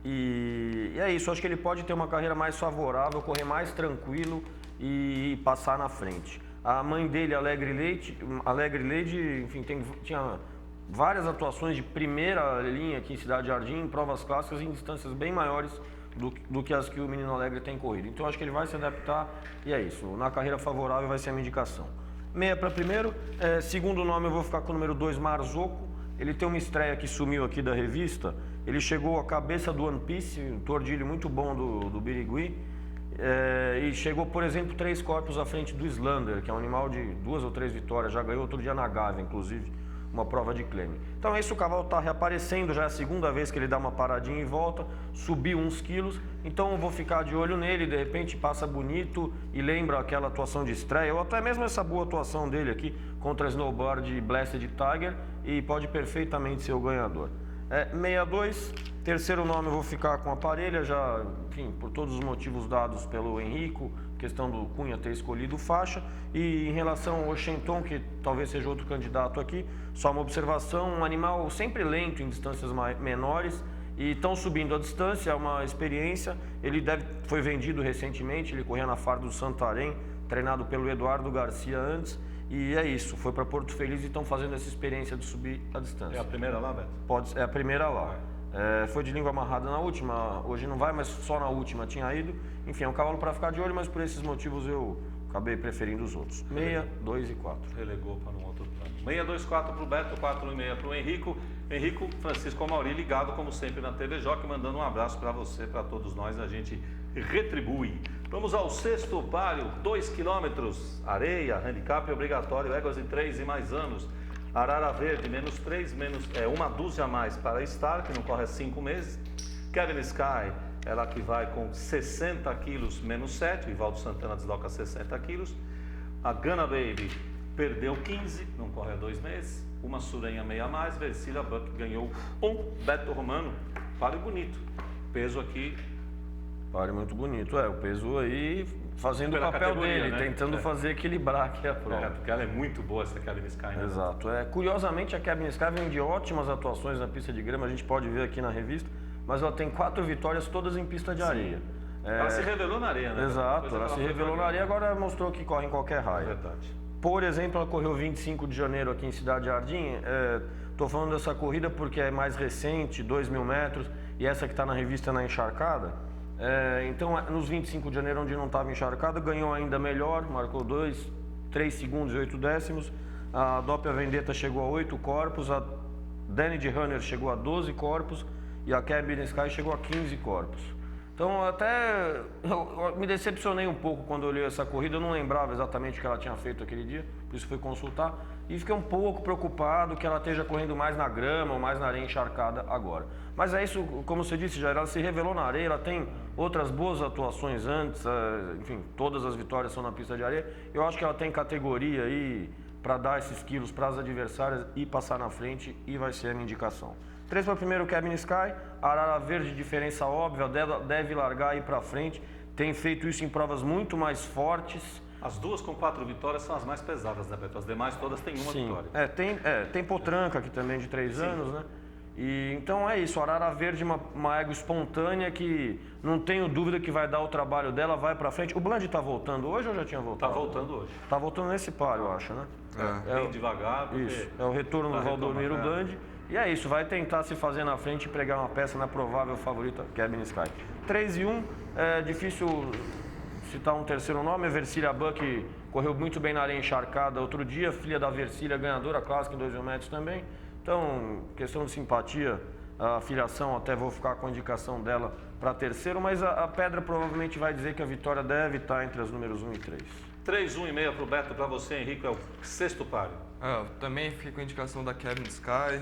E é isso, acho que ele pode ter uma carreira mais favorável, correr mais tranquilo e passar na frente. A mãe dele, Alegre Lady, enfim, tinha várias atuações de primeira linha aqui em Cidade Jardim, em provas clássicas em distâncias bem maiores do que as que o Menino Alegre tem corrido. Então acho que ele vai se adaptar e é isso. Na carreira favorável vai ser a minha indicação. Meia para primeiro. Segundo nome eu vou ficar com o número 2, Marzocco. Ele tem uma estreia que sumiu aqui da revista. Ele chegou à cabeça do One Piece, um tordilho muito bom do Birigui. E chegou, por exemplo, 3 corpos à frente do Islander, que é um animal de 2 ou 3 vitórias. Já ganhou outro dia na Gávea, inclusive, uma prova de claim. Então é isso, o cavalo está reaparecendo, já é a segunda vez que ele dá uma paradinha e volta, subiu uns quilos, então eu vou ficar de olho nele, de repente passa bonito e lembra aquela atuação de estreia, ou até mesmo essa boa atuação dele aqui contra a Snowboard Blessed Tiger, e pode perfeitamente ser o ganhador. 62, terceiro nome eu vou ficar com a Parelha, já, enfim, por todos os motivos dados pelo Henrico, questão do Cunha ter escolhido faixa. E em relação ao Shenton, que talvez seja outro candidato aqui, só uma observação, um animal sempre lento em distâncias menores e estão subindo a distância, é uma experiência. Ele foi vendido recentemente, ele corria na Fardo do Santarém, treinado pelo Eduardo Garcia antes. E é isso, foi para Porto Feliz e estão fazendo essa experiência de subir a distância. É a primeira lá, Beto? É a primeira lá. Foi de língua amarrada na última, hoje não vai, mas só na última tinha ido. Enfim, é um cavalo para ficar de olho, mas por esses motivos eu acabei preferindo os outros. 6, 2 e 4. Relegou para um outro plano. 6, 2, 4 para o Beto, 4 e 6 para o Henrico. Henrico Francisco Amauri ligado, como sempre, na TV Jockey, mandando um abraço para você, para todos nós, a gente retribui. Vamos ao sexto páreo, 2 quilômetros, areia, handicap obrigatório, éguas de 3 e mais anos. Arara Verde, menos 3, uma dúzia a mais para Star, que não corre há 5 meses. Kevin Sky, ela que vai com 60 quilos, menos 7. O Ivaldo Santana desloca 60 quilos. A Gana Baby perdeu 15, não corre há 2 meses. Uma Surenha meia a mais. Versila Buck ganhou 1. Beto Romano, páreo bonito. Peso aqui. Páreo muito bonito, o peso aí fazendo o papel dele, né? Tentando fazer equilibrar aqui a prova. Porque ela é muito boa, essa Kevin Sky, né? Exato. Curiosamente, a Kevin Sky vem de ótimas atuações na pista de grama, a gente pode ver aqui na revista, mas ela tem 4 vitórias todas em pista de areia. Ela se revelou na areia, né? Exato, ela se revelou na areia, agora mostrou que corre em qualquer raia. Verdade. Por exemplo, ela correu 25 de janeiro aqui em Cidade Jardim, Estou falando dessa corrida porque é mais recente, 2.000 metros, e essa que está na revista na encharcada. Então, nos 25 de janeiro, onde não estava encharcada, ganhou ainda melhor, marcou 3 segundos e 8 décimos. A Doppia Vendetta chegou a 8 corpos, a Danny Runner chegou a 12 corpos e a Cabin Sky chegou a 15 corpos. Então, até eu me decepcionei um pouco quando eu olhei essa corrida. Eu não lembrava exatamente o que ela tinha feito aquele dia, por isso fui consultar. E fiquei um pouco preocupado que ela esteja correndo mais na grama ou mais na areia encharcada agora. Mas é isso, como você disse, já ela se revelou na areia, ela tem outras boas atuações antes, enfim, todas as vitórias são na pista de areia. Eu acho que ela tem categoria aí para dar esses quilos para as adversárias e passar na frente, e vai ser a minha indicação. 3 para o primeiro, Cabin Sky. Arara Verde, diferença óbvia, deve largar e ir para frente. Tem feito isso em provas muito mais fortes. As duas com 4 vitórias são as mais pesadas, né, Beto? As demais todas têm uma vitória. Tem Potranca aqui também de 3 anos, né? E, então é isso, Arara Verde, uma égua espontânea que não tenho dúvida que vai dar o trabalho dela, vai para frente. O Bland está voltando hoje ou já tinha voltado? Está voltando hoje. Está voltando nesse par, eu acho, né? Bem devagar. Isso, é o retorno do Valdomiro Bland. E é isso, vai tentar se fazer na frente e pregar uma peça na provável favorita, Cabin Sky. 3 e 1, é difícil citar um terceiro nome, a Versilia Buck correu muito bem na areia encharcada outro dia, filha da Versilia, ganhadora clássica em 2.000 metros também. Então, questão de simpatia, a filiação, até vou ficar com a indicação dela para terceiro, mas a Pedra provavelmente vai dizer que a vitória deve estar entre as números 1 e 3. 3, 1,5 para o Beto, para você, Henrique, é o sexto páreo. Eu também fico com a indicação da Cabin Sky,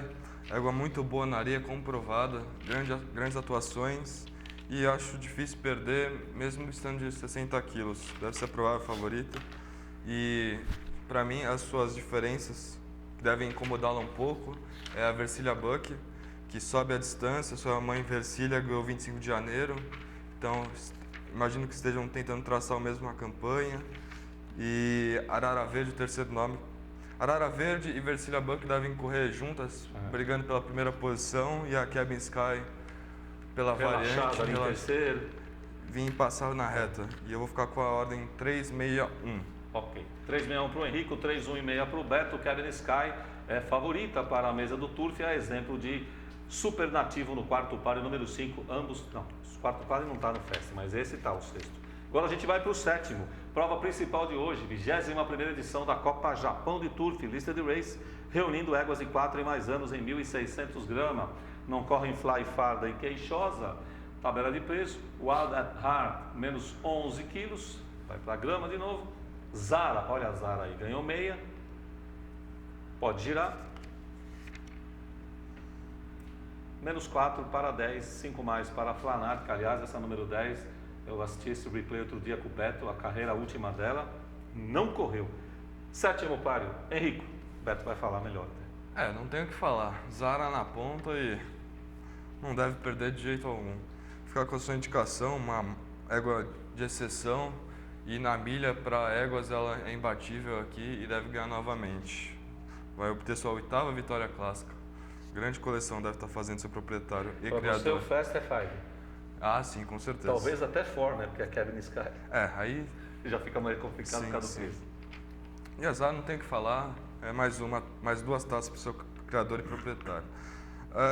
égua muito boa na areia, comprovada, grandes atuações, e acho difícil perder, mesmo estando de 60 quilos. Deve ser a provável favorita. E, para mim, as suas diferenças que devem incomodá-la um pouco é a Versilia Buck, que sobe a distância. Sua mãe Versilia ganhou 25 de janeiro, então imagino que estejam tentando traçar o mesmo na campanha. E Arara Verde, o terceiro nome. Arara Verde e Versilia Buck devem correr juntas, brigando pela primeira posição, e a Cabin Sky pela variante, ali em terceiro. vim passar na reta. E eu vou ficar com a ordem 361. Ok. 3,61 para o Henrique, 3,1,5 para o Beto. Cabin Sky é favorita para a mesa do Turf, é exemplo de Supernativo no quarto páreo, número 5. Ambos, não, o quarto páreo não está no Fest, mas esse está, o sexto. Agora a gente vai para o sétimo. Prova principal de hoje, 21ª edição da Copa Japão de Turf, lista de race, reunindo éguas de 4 e mais anos em 1.600 gramas. Não correm Fly, Farda e Queixosa. Tabela de preço, Wild at Heart, menos 11 quilos, vai para a grama de novo. Zara, olha a Zara aí, ganhou meia. Pode girar. Menos 4 para 10, 5 mais para a Flanart, que aliás essa número 10, eu assisti esse replay outro dia com o Beto, a carreira última dela, não correu. Sétimo páreo, Henrique, Beto vai falar melhor. Não tenho o que falar. Zara na ponta e não deve perder de jeito algum. Ficar com a sua indicação, uma égua de exceção, e na milha para éguas ela é imbatível aqui e deve ganhar novamente. Vai obter sua 8ª vitória clássica. Grande coleção deve estar fazendo seu proprietário e pra criador. Você o Fast é 5. Ah, sim, com certeza. Talvez até 4, né? Porque é Cabin Sky. Aí Já fica mais complicado por causa do peso. E a Zara não tem o que falar, é mais 2 taças para o seu criador e proprietário.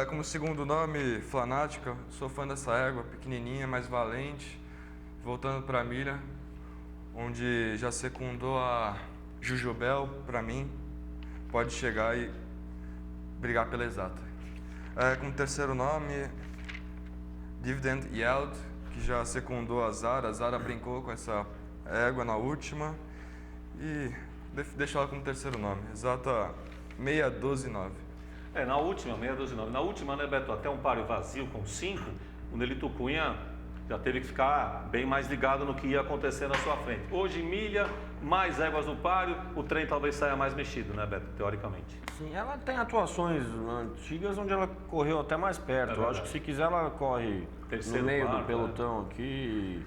Como segundo nome, Flanática, sou fã dessa égua, pequenininha, mais valente. Voltando para a milha, onde já secundou a Jujubel, para mim, pode chegar e brigar pela exata. Como terceiro nome, Dividend Yield, que já secundou a Zara brincou com essa égua na última, e deixo ela como terceiro nome, exata 6,12,9. Na última, 6,12,9. Na última, né, Beto, até um páreo vazio com 5, o Nelito Cunha já teve que ficar bem mais ligado no que ia acontecer na sua frente. Hoje, milha, mais éguas no páreo, o trem talvez saia mais mexido, né, Beto, teoricamente. Sim, ela tem atuações antigas onde ela correu até mais perto. Eu acho que se quiser ela corre terceiro, no meio quarto, do pelotão aqui.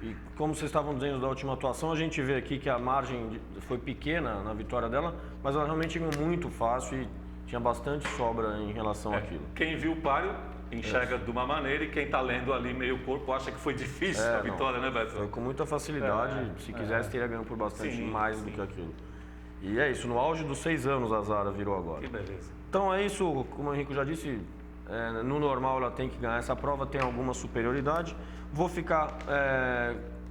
E como vocês estavam dizendo da última atuação, a gente vê aqui que a margem foi pequena na vitória dela, mas ela realmente ganhou muito fácil e tinha bastante sobra em relação àquilo. Quem viu o páreo enxerga de uma maneira, e quem está lendo ali meio corpo acha que foi difícil a vitória, né, Beto? Foi com muita facilidade, se quisesse teria ganho por bastante mais do que aquilo. E é isso, no auge dos 6 anos a Zara virou agora. Que beleza. Então é isso, como o Henrique já disse, no normal ela tem que ganhar essa prova, tem alguma superioridade. Vou ficar,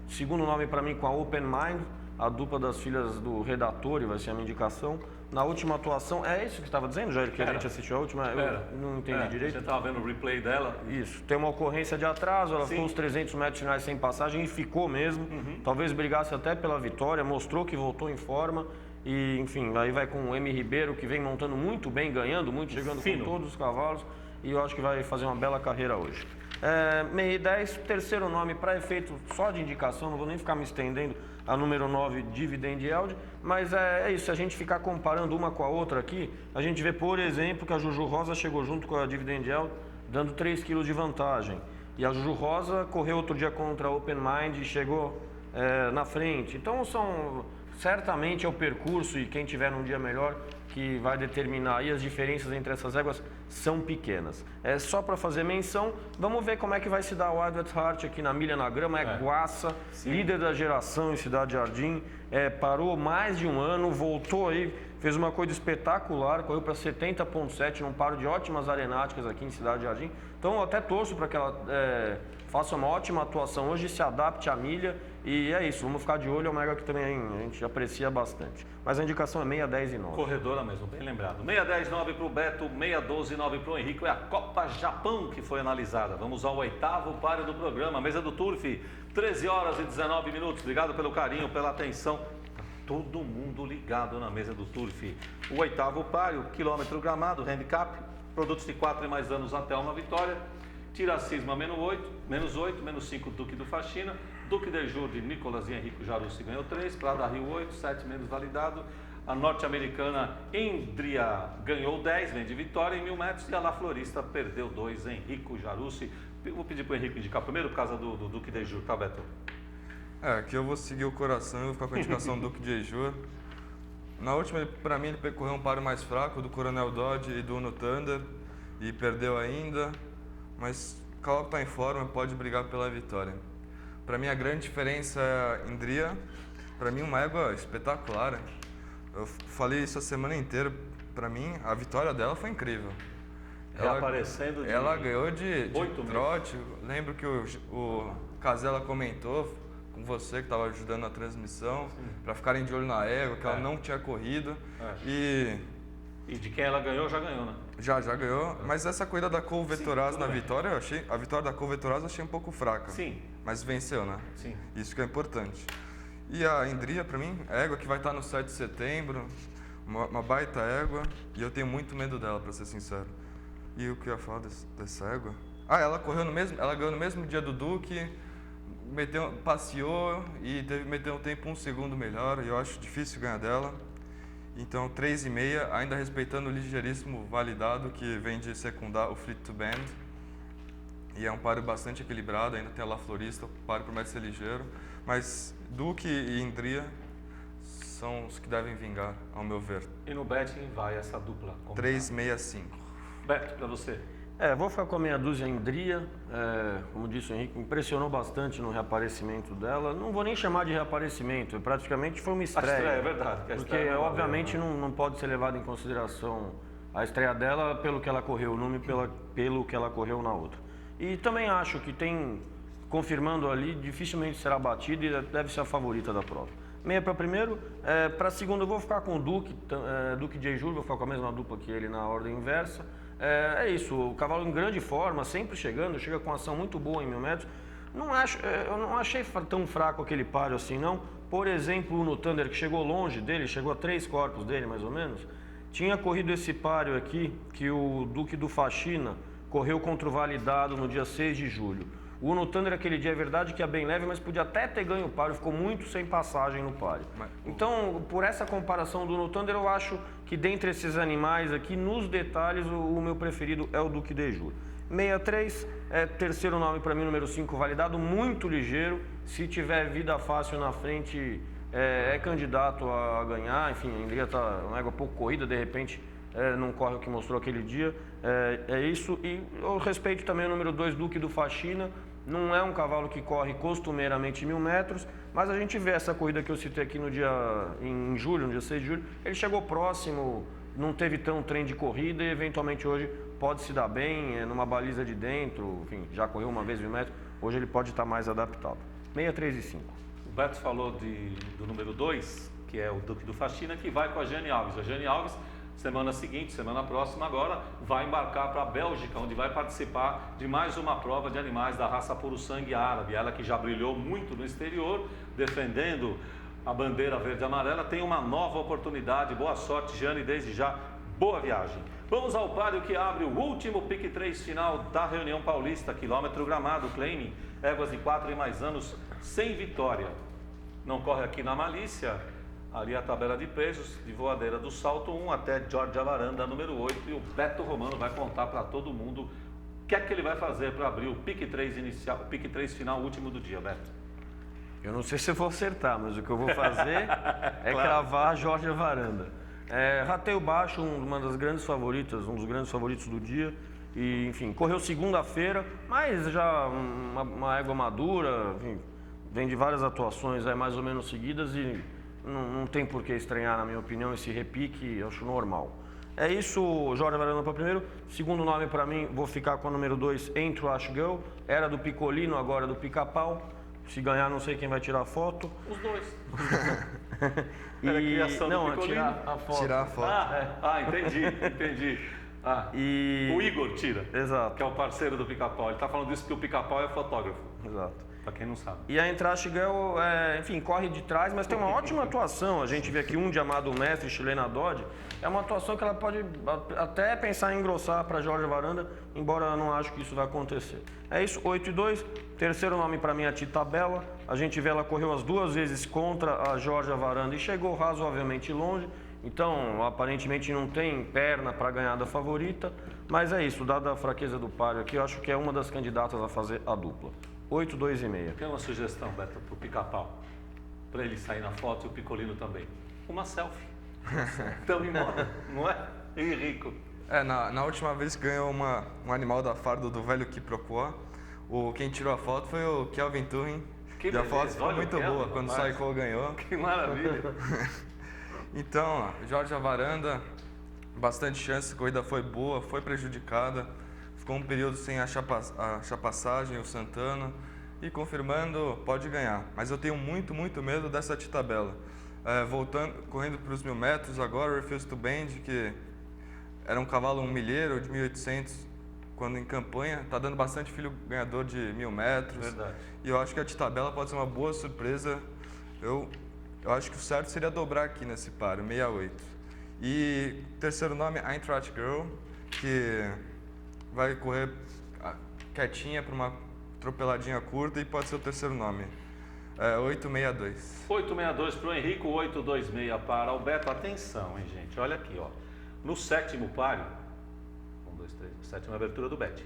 segundo nome para mim, com a Open Mind, a dupla das filhas do Redator, vai ser a minha indicação. Na última atuação, é isso que estava dizendo, Jair, que a gente assistiu a última? Eu não entendi direito. Você estava vendo o replay dela? Isso, tem uma ocorrência de atraso, ela ficou os 300 metros finais sem passagem e ficou mesmo. Talvez brigasse até pela vitória, mostrou que voltou em forma. E, enfim, aí vai com o M. Ribeiro, que vem montando muito bem, ganhando muito, chegando com todos os cavalos. E eu acho que vai fazer uma bela carreira hoje. Meia e 10, terceiro nome para efeito só de indicação, não vou nem ficar me estendendo, a número 9, Dividend Yield, mas é isso, se a gente ficar comparando uma com a outra aqui, a gente vê, por exemplo, que a Juju Rosa chegou junto com a Dividend Yield, dando 3 kg de vantagem. E a Juju Rosa correu outro dia contra a Open Mind e chegou na frente. Então, certamente é o percurso e quem tiver num dia melhor que vai determinar. E as diferenças entre essas éguas são pequenas. Só para fazer menção, vamos ver como é que vai se dar o Wild at Heart aqui na milha na grama. Guaça, líder da geração em Cidade Jardim, parou mais de um ano, voltou aí, fez uma coisa espetacular, correu para 70,7 num paro de ótimas arenáticas aqui em Cidade Jardim. Então eu até torço para que ela faça uma ótima atuação hoje, se adapte à milha. E é isso, vamos ficar de olho, é uma égua que também a gente aprecia bastante. Mas a indicação é 6, 10 e 9. Corredora mesmo, bem lembrado. 6, 10, 9 para o Beto, 6, 12, 9 para o Henrique. É a Copa Japão que foi analisada. Vamos ao 8º páreo do programa, mesa do Turf, 13 horas e 19 minutos. Obrigado pelo carinho, pela atenção. Tá todo mundo ligado na mesa do Turf. O 8º páreo, quilômetro gramado, handicap, produtos de 4 e mais anos até uma vitória. Tiracisma menos 8, menos 5 Duque do Faxina, Duque de Jur de Nicolas e Henrique Jarussi ganhou 3, Prada Rio 8, 7 menos validado, a norte-americana Endria ganhou 10, vem de vitória em 1000 metros e a La Florista perdeu 2, Henrique Jarussi. Vou pedir para o Henrique indicar primeiro por causa do Duque de Jur, tá, Beto? Aqui eu vou seguir o coração e vou ficar com a indicação do Duque de Jur. Na última, para mim, ele percorreu um páreo mais fraco do Coronel Dodge e do Uno Thunder e perdeu ainda. Mas o cavalo está em forma, pode brigar pela vitória. Para mim a grande diferença é a Endria. Para mim uma égua espetacular. Eu falei isso a semana inteira. Para mim a vitória dela foi incrível. Ela ganhou de trote. Lembro que o Casella comentou com você que estava ajudando na transmissão para ficarem de olho na égua, que ela não tinha corrido. E de quem ela ganhou, já ganhou, né? Já ganhou, mas essa corrida da Cole Vetoraz na vitória, a vitória da Cole Vetoraz eu achei um pouco fraca. Sim. Mas venceu, né? Sim. Isso que é importante. E a Endria, pra mim, é égua que vai estar no 7 de setembro, uma baita égua, e eu tenho muito medo dela, pra ser sincero. E o que eu ia falar dessa égua? Ela ganhou no mesmo dia do Duque, passeou e meteu um tempo 1 segundo melhor, e eu acho difícil ganhar dela. Então 3,5, ainda respeitando o ligeiríssimo validado que vem de secundar o Fleet to Bend. E é um páreo bastante equilibrado, ainda tem a La Florista, o páreo promete ser ligeiro. Mas Duque e Endria são os que devem vingar, ao meu ver. E no betting vai essa dupla? 3,65. Beto, para você. Vou ficar com a meia dúzia Endria, como disse o Henrique, me impressionou bastante no reaparecimento dela. Não vou nem chamar de reaparecimento, praticamente foi uma estreia. A estreia, é verdade. Porque obviamente não pode ser levado em consideração a estreia dela pelo que ela correu numa e pelo que ela correu na outra. E também acho que confirmando ali, dificilmente será batida e deve ser a favorita da prova. Meia para primeiro, para segundo eu vou ficar com o Duque de Jur, vou ficar com a mesma dupla que ele na ordem inversa. É isso, o cavalo em grande forma, sempre chega com ação muito boa em 1000 metros. Eu não achei tão fraco aquele páreo assim, não. Por exemplo, o Uno Thunder, que chegou longe dele, chegou a 3 corpos dele, mais ou menos, tinha corrido esse páreo aqui, que o Duque do Faxina correu contra o validado no dia 6 de julho. O Uno Thunder aquele dia é verdade que é bem leve, mas podia até ter ganho o páreo, ficou muito sem passagem no páreo. Então, por essa comparação do Uno Thunder, eu acho que dentre esses animais aqui, nos detalhes, o meu preferido é o Duque de Jur. 63, terceiro nome para mim, número 5, validado, muito ligeiro. Se tiver vida fácil na frente, é candidato a ganhar. Enfim, a Endria está uma égua pouco corrida, de repente não corre o que mostrou aquele dia. É isso. E eu respeito também o número 2, Duque do Faxina. Não é um cavalo que corre costumeiramente 1000 metros, mas a gente vê essa corrida que eu citei aqui em julho, no dia 6 de julho, ele chegou próximo não teve tão trem de corrida e eventualmente hoje pode se dar bem numa baliza de dentro, enfim, já correu uma vez 1000 metros, hoje ele pode estar mais adaptado. 63,5. O Beto falou do número 2, que é o Duque do Faxina, que vai com a Jane Alves. A Jane Alves, semana seguinte, semana próxima agora, vai embarcar para a Bélgica, onde vai participar de mais uma prova de animais da raça puro sangue árabe. Ela que já brilhou muito no exterior, defendendo a bandeira verde e amarela, tem uma nova oportunidade. Boa sorte, Jane, desde já, boa viagem. Vamos ao páreo que abre o último pique 3 final da Reunião Paulista, quilômetro Gramado, claiming, éguas de 4 e mais anos, sem vitória. Não corre aqui na malícia, ali a tabela de preços, de voadeira do salto 1 até Georgia Varanda, número 8, e o Beto Romano vai contar para todo mundo o que é que ele vai fazer para abrir o pique 3 inicial, o pique 3 final último do dia, Beto. Eu não sei se eu vou acertar, mas o que eu vou fazer é cravar a Georgia Varanda. Rateio baixo, uma das grandes favoritas, um dos grandes favoritos do dia. E, enfim, correu segunda-feira, mas já uma égua madura, enfim, vem de várias atuações mais ou menos seguidas e não tem por que estranhar, na minha opinião, esse repique, eu acho normal. É isso, Georgia Varanda para primeiro. Segundo nome para mim, vou ficar com a número 2, Entrash Girl. Era do Picolino, agora do Pica-Pau. Se ganhar, não sei quem vai tirar a foto. Os dois. Era a criação do não, Picolino. tirar a foto. Tirar a foto. Entendi. E... O Igor tira, Exato. que é o parceiro do Pica-Pau. Ele está falando isso porque o Pica-Pau é fotógrafo, Exato. para quem não sabe. E a Entrash Girl, enfim, corre de trás, mas tem uma ótima atuação. A gente vê aqui um amado mestre, Chilena Dodge. É uma atuação que ela pode até pensar em engrossar para a Georgia Varanda, embora eu não acho que isso vai acontecer. É isso, 8-2. Terceiro nome para mim é a Tita Bela. A gente vê ela correu as 2 vezes contra a Georgia Varanda e chegou razoavelmente longe. Então, aparentemente não tem perna para ganhar da favorita. Mas é isso, dada a fraqueza do páreo aqui, eu acho que é uma das candidatas a fazer a dupla. 8-2,5. Tem uma sugestão, Beto, para o Pica-Pau, para ele sair na foto e o Picolino também. Uma selfie. Estamos em moda, não é? E rico. Na última vez que ganhou um animal da farda do velho Quiproquo, quem tirou a foto foi o Kelvin Turing. Que e a beleza, foto ficou olha o muito Kelvin, boa quando o rapaz. Saiko ganhou. Que maravilha. Então, Georgia Varanda, bastante chance, a corrida foi boa, foi prejudicada. Ficou um período sem achar passagem, o Santana. E confirmando, pode ganhar. Mas eu tenho muito medo dessa Tita Bela. Correndo para os 1000 metros agora, o Refuse to Bend, que era um cavalo milheiro de 1800 quando em campanha, está dando bastante filho ganhador de 1000 metros. Verdade. E eu acho que a Tita Bela pode ser uma boa surpresa. Eu acho que o certo seria dobrar aqui nesse páreo, 68. E terceiro nome, Eintracht Girl, que vai correr quietinha para uma atropeladinha curta e pode ser o terceiro nome. 862. 862 para o Henrico, 826 para o Beto. Atenção, hein, gente? Olha aqui, ó. No sétimo páreo, 1, 2, 3, sétima abertura do Bet.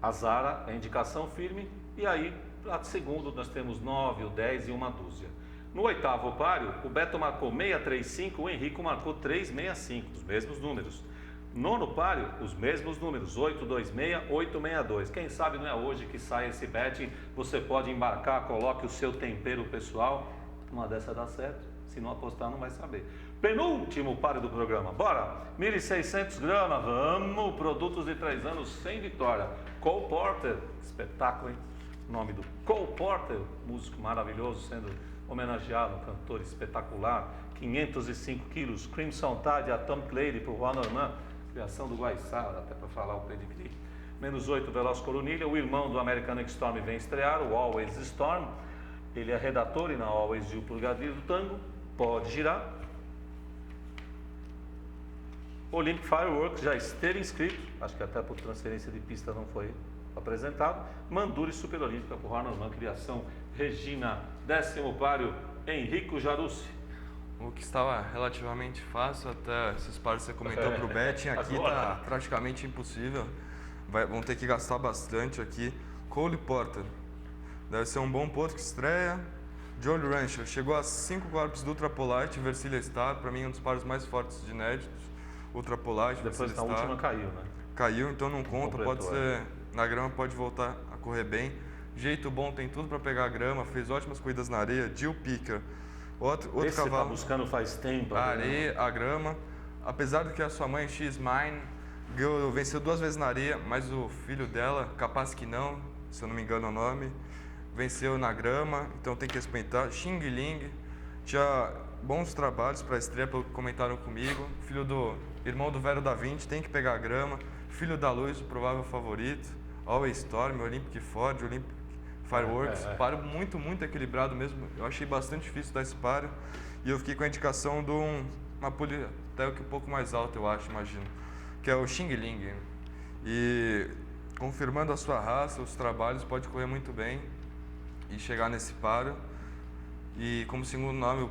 A Zara, a indicação firme. E aí, para segundo, nós temos 9, o 10 e uma dúzia. No oitavo páreo, o Beto marcou 635, o Henrico marcou 365, os mesmos números. Nono páreo, os mesmos números, 826, 862. Quem sabe não é hoje que sai esse bet, você pode embarcar, coloque o seu tempero pessoal. Uma dessa dá certo, se não apostar não vai saber. Penúltimo páreo do programa, bora! 1.600 gramas, vamos! Produtos de 3 anos sem vitória. Cole Porter, espetáculo, hein? O nome do Cole Porter, músico maravilhoso, sendo homenageado, um cantor espetacular. 505 quilos, Crimson Tide, a Tom Clary para o Juan Norman. Criação do Guaiçara, até para falar o pedigree. Menos 8, Veloz Coronilha. O irmão do American Storm vem estrear, o Always Storm. Ele é redator e na Always de O Purgadilho do Tango. Pode girar. Olympic Fireworks já esteve inscrito. Acho que até por transferência de pista não foi apresentado. Manduri Super Olímpica para o Juan Norman. Criação Regina. 10º páreo, Henrico Jarussi. O que estava relativamente fácil, até esses pares que você comentou para o betting, aqui está praticamente impossível. Vão ter que gastar bastante aqui. Cole Porter, deve ser um bom ponto que estreia. Jolly Rancher, chegou a 5 corpos do Ultrapolite, Versilia Star, para mim um dos pares mais fortes de inéditos. Ultrapolite, Depois na última caiu, né? Caiu, então não conta, Completou, pode ser, na grama pode voltar a correr bem. Jeito bom, tem tudo para pegar a grama, fez ótimas corridas na areia. Jill Picker. Outro Esse cavalo. tá buscando faz tempo. A areia, a grama. apesar do que a sua mãe, X-Mine, venceu 2 vezes na areia, mas o filho dela, capaz que não, se eu não me engano o nome, venceu na grama, então tem que respeitar. Xing Ling tinha bons trabalhos para a estreia, pelo que comentaram comigo. Filho do irmão do Vero da Vinci, tem que pegar a grama. Filho da Luz, o provável favorito. Always Storm, Olympic Ford, Olympic Fireworks. Páreo muito, muito equilibrado mesmo. Eu achei bastante difícil dar esse páreo. E eu fiquei com a indicação de uma pulha até um pouco mais alta, eu acho, imagino, que é o Xing Ling. E confirmando a sua raça, os trabalhos, pode correr muito bem e chegar nesse páreo. E como segundo nome, o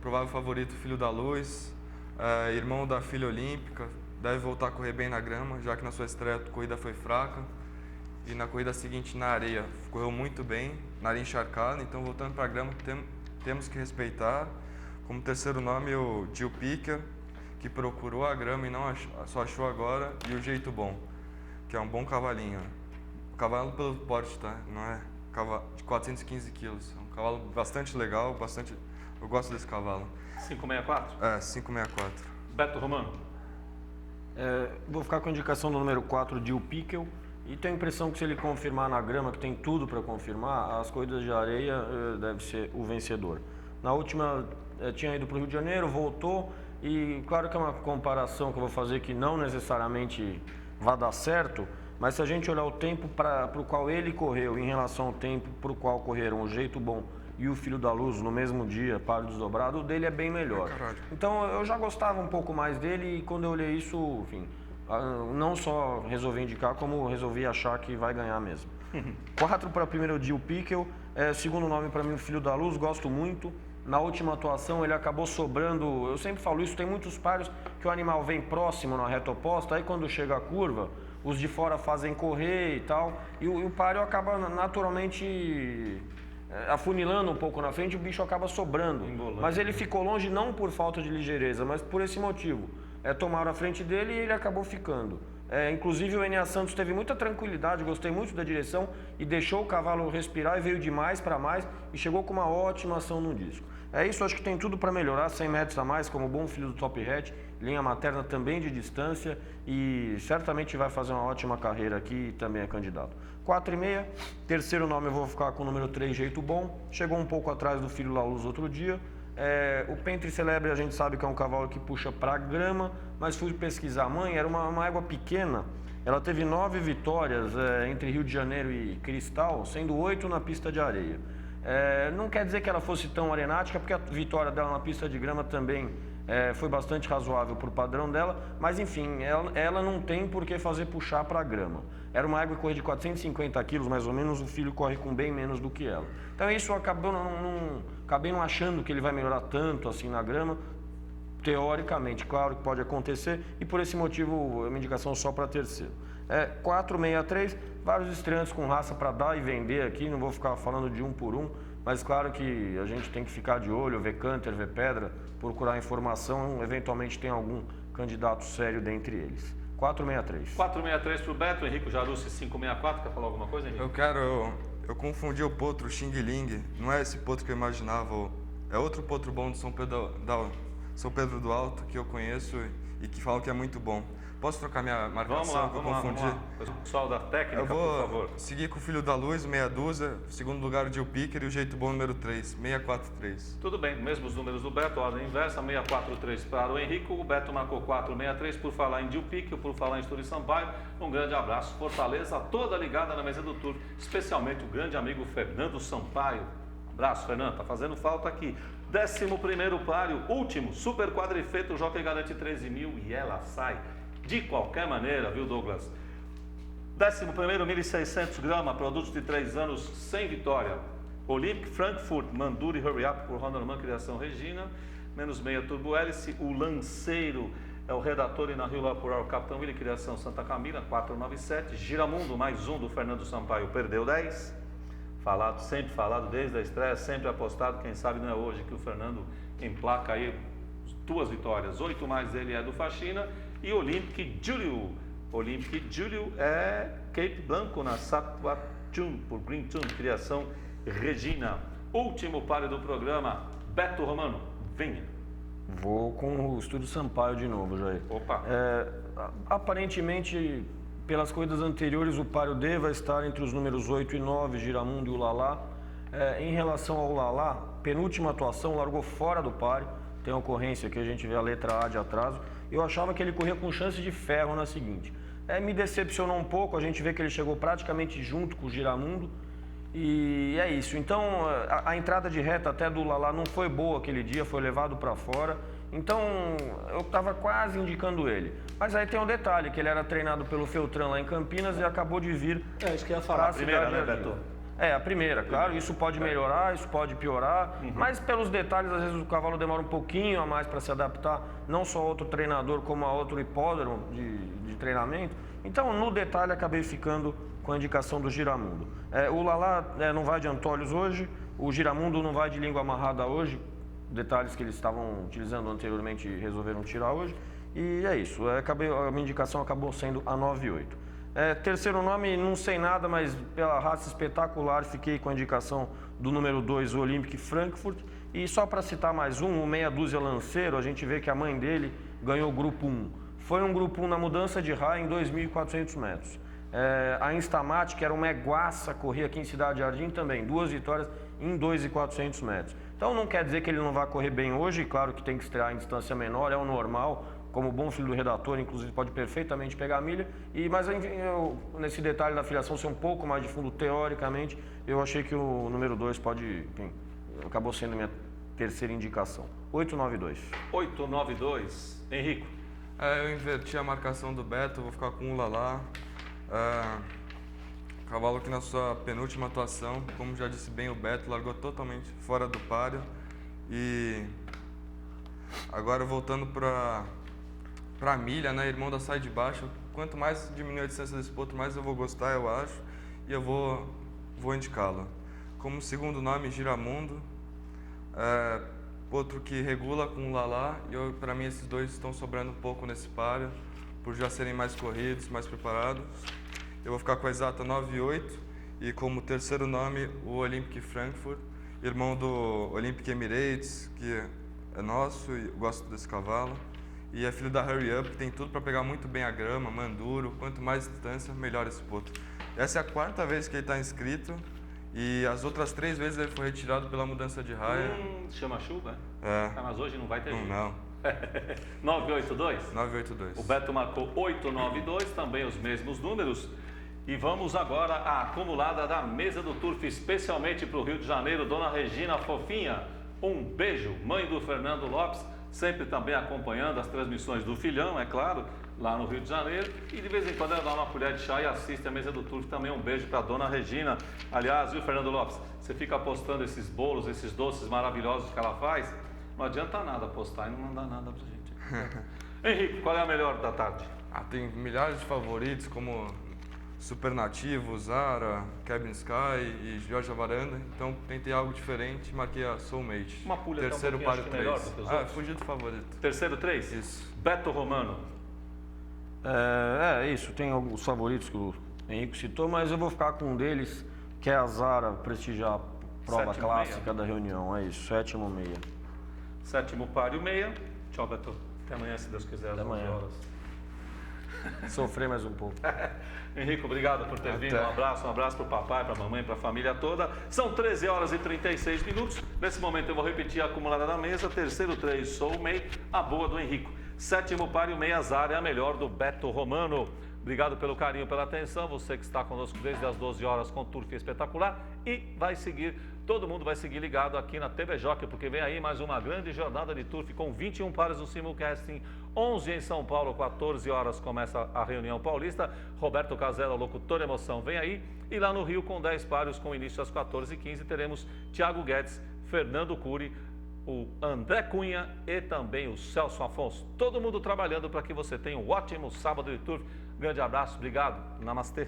provável favorito, Filho da Luz, irmão da filha olímpica, deve voltar a correr bem na grama, já que na sua estreia a corrida foi fraca. E na corrida seguinte, na areia, correu muito bem, na areia encharcada. Então, voltando para a grama, temos que respeitar. Como terceiro nome, o Jill Picker, que procurou a grama e não só achou agora, e o Jeito Bom, que é um bom cavalinho. Cavalo pelo porte, tá? Não é de 415 quilos. É um cavalo bastante legal, eu gosto desse cavalo. 564? É, 564. Beto Romano? Vou ficar com a indicação do número 4, Jill Pickel. E tenho a impressão que se ele confirmar na grama, que tem tudo para confirmar, as corridas de areia deve ser o vencedor. Na última, tinha ido para o Rio de Janeiro, voltou, e claro que é uma comparação que eu vou fazer que não necessariamente vai dar certo, mas se a gente olhar o tempo para o qual ele correu em relação ao tempo para o qual correram o Jeito Bom e o Filho da Luz no mesmo dia, páreo desdobrado, o dele é bem melhor. Então eu já gostava um pouco mais dele, e quando eu olhei isso, enfim, não só resolvi indicar, como resolvi achar que vai ganhar mesmo. 4 para primeiro, Jill Pickel. Segundo nome para mim, o Filho da Luz, gosto muito. Na última atuação ele acabou sobrando, eu sempre falo isso, tem muitos páreos que o animal vem próximo na reta oposta, aí quando chega a curva, os de fora fazem correr e tal, e o páreo acaba naturalmente afunilando um pouco na frente, o bicho acaba sobrando. Engolando. Mas ele ficou longe não por falta de ligeireza, mas por esse motivo. Tomaram a frente dele e ele acabou ficando. Inclusive o Enéas Santos teve muita tranquilidade, gostei muito da direção e deixou o cavalo respirar e veio de mais para mais e chegou com uma ótima ação no disco. Isso, acho que tem tudo para melhorar, 100 metros a mais, como bom filho do Top Hat, linha materna também de distância e certamente vai fazer uma ótima carreira aqui e também é candidato. 4,5, terceiro nome eu vou ficar com o número 3, Jeito Bom, chegou um pouco atrás do Filho da Luz outro dia. O Pentre Celebre a gente sabe que é um cavalo que puxa para grama, mas fui pesquisar a mãe, era uma égua pequena, ela teve 9 vitórias entre Rio de Janeiro e Cristal, sendo 8 na pista de areia. Não quer dizer que ela fosse tão arenática, porque a vitória dela na pista de grama também foi bastante razoável para o padrão dela, mas enfim, ela não tem por que fazer puxar para a grama. Era uma égua que corre de 450 quilos, mais ou menos, o filho corre com bem menos do que ela. Então isso acabei não achando que ele vai melhorar tanto assim na grama, teoricamente, claro que pode acontecer, e por esse motivo é uma indicação só para terceiro. 4,63, vários estreantes com raça para dar e vender aqui, não vou ficar falando de um por um, mas claro que a gente tem que ficar de olho, ver Canter, ver Pedra, procurar informação, eventualmente tem algum candidato sério dentre eles. 4,63. 4,63 para o Beto, Henrico Jarussi 5,64, quer falar alguma coisa, Henrico? Eu confundi o potro Xing Ling, não é esse potro que eu imaginava, é outro potro bom de São Pedro do Alto, que eu conheço e que falam que é muito bom. Posso trocar minha marcação que eu confundi? Vamos lá. Pessoal da técnica, por favor. Seguir com o Filho da Luz, meia dúzia, segundo lugar o Jill Picker e o Jeito Bom número 3, 643. Tudo bem, mesmos números do Beto, ordem inversa, 643 para o Henrico, o Beto marcou 463 por falar em Jill Picker, por falar em Estúdio Sampaio. Um grande abraço, Fortaleza toda ligada na mesa do Tour, especialmente o grande amigo Fernando Sampaio. Abraço, Fernando, tá fazendo falta aqui. 11º páreo, último, super quadrifeito, o Jockey garante 13 mil e ela sai. De qualquer maneira, viu, Douglas? 11º, 1.600 gramas, produtos de 3 anos, sem vitória. Olympic Frankfurt, Manduri Hurry Up por Honorman, Criação Regina, menos meia Turbo Hélice. O Lanceiro é o redator e na Rio La por Capitão Willi, Criação Santa Camila, 497. Giramundo, mais um do Fernando Sampaio, perdeu 10. Sempre falado desde a estreia, sempre apostado, quem sabe não é hoje que o Fernando emplaca aí 2 vitórias. 8 mais dele é do Faxina. E Olympic Julio. Olympic Julio é Cape Blanco na Satwa Tune, por Green Tune, Criação Regina. Último páreo do programa, Beto Romano, venha. Vou com o Estúdio Sampaio de novo, Jair. Opa! Aparentemente, pelas corridas anteriores, o páreo D vai estar entre os números 8 e 9, Giramundo e Ulalá. Em relação ao Ulalá, penúltima atuação, largou fora do páreo. Tem ocorrência que a gente vê a letra A de atraso. Eu achava que ele corria com chance de ferro na seguinte. Me decepcionou um pouco, a gente vê que ele chegou praticamente junto com o Giramundo. E é isso. Então, a entrada de reta até do Ulalá não foi boa aquele dia, foi levado para fora. Então, eu estava quase indicando ele. Mas aí tem um detalhe, que ele era treinado pelo Feltran lá em Campinas e acabou de vir Isso que eu ia falar. A primeira, né, Beto? A primeira, claro. Isso pode melhorar, isso pode piorar. Mas pelos detalhes, às vezes o cavalo demora um pouquinho a mais para se adaptar. Não só a outro treinador, como a outro hipódromo de treinamento. Então, no detalhe, acabei ficando com a indicação do Giramundo. O Ulalá não vai de Antolhos hoje, o Giramundo não vai de língua amarrada hoje, detalhes que eles estavam utilizando anteriormente e resolveram tirar hoje. E é isso, a minha indicação acabou sendo a 9-8. Terceiro nome, não sei nada, mas pela raça espetacular, fiquei com a indicação do número 2, o Olympic Frankfurt. E só para citar mais um, o Meia Dúzia Lanceiro, a gente vê que a mãe dele ganhou o Grupo 1. Foi um Grupo 1 na mudança de raia em 2.400 metros. A Instamate, que era uma eguaça, corria aqui em Cidade Jardim também, 2 vitórias em 2.400 metros. Então não quer dizer que ele não vai correr bem hoje, claro que tem que estrear em distância menor, é o normal, como bom filho do redator, inclusive pode perfeitamente pegar a milha. Mas enfim, nesse detalhe da filiação ser um pouco mais de fundo, teoricamente, eu achei que o número 2 acabou sendo minha terceira indicação. 8-9-2. 8-9-2. Henrico. Eu inverti a marcação do Beto, vou ficar com o Ulalá. Cavalo que na sua penúltima atuação, como já disse bem o Beto, largou totalmente fora do páreo. E agora voltando para a milha, né, irmão da sai de baixo, quanto mais diminuir a distância desse potro, mais eu vou gostar, eu acho, e eu vou indicá-lo. Como segundo nome, Giramundo, potro que regula com o Ulalá, e para mim esses dois estão sobrando um pouco nesse páreo, por já serem mais corridos, mais preparados. Eu vou ficar com a exata 9-8 e como terceiro nome o Olympic Frankfurt, irmão do Olympic Emirates, que é nosso e eu gosto desse cavalo. E é filho da Hurry Up, que tem tudo para pegar muito bem a grama, manduro, quanto mais distância, melhor esse potro. Essa é a 4ª vez que ele está inscrito e as outras 3 vezes ele foi retirado pela mudança de raia. Chama chuva? Mas hoje não vai ter jeito. Não. 9-8-2? 9-8-2. O Beto marcou 8-9-2, também os mesmos números. E vamos agora à acumulada da mesa do Turf, especialmente para o Rio de Janeiro. Dona Regina Fofinha, um beijo. Mãe do Fernando Lopes, sempre também acompanhando as transmissões do filhão, é claro, lá no Rio de Janeiro. E de vez em quando ela dá uma colher de chá e assiste a mesa do Turf também. Um beijo para a Dona Regina. Aliás, viu, Fernando Lopes, você fica postando esses bolos, esses doces maravilhosos que ela faz. Não adianta nada postar e não mandar nada pra gente. Henrique, qual é a melhor da tarde? Tem milhares de favoritos como Supernativo, Zara, Cabin Sky e Georgia Varanda. Então tentei algo diferente, marquei a Soulmate. Uma pulha terceiro um páreo 3. melhor do que os outros. Fugi do favorito. Terceiro 3? Isso. Beto Romano. Isso, tem alguns favoritos que o Henrique citou, mas eu vou ficar com um deles, que é a Zara, prestigiar a prova clássica da reunião. É isso, 7-6. 7º páreo 6. Tchau, Beto. Até amanhã, se Deus quiser, às 11 horas. Sofrer mais um pouco. Henrique, obrigado por ter vindo. Um abraço para o papai, para a mamãe, para a família toda. São 13 horas e 36 minutos. Nesse momento eu vou repetir a acumulada da mesa. Terceiro 3, Soulmate, a boa do Henrique. 7º páreo 6, Zara, é a melhor do Beto Romano. Obrigado pelo carinho, pela atenção. Você que está conosco desde as 12 horas com o Turf Espetacular. E vai seguir, todo mundo vai seguir ligado aqui na TV Jockey, porque vem aí mais uma grande jornada de Turf com 21 pares no simulcasting. 11 em São Paulo, 14 horas começa a reunião paulista. Roberto Casella, locutor emoção, vem aí. E lá no Rio, com 10 pares, com início às 14h15, teremos Thiago Guedes, Fernando Cury, o André Cunha e também o Celso Afonso. Todo mundo trabalhando para que você tenha um ótimo sábado de Turf. Grande abraço, obrigado. Namastê.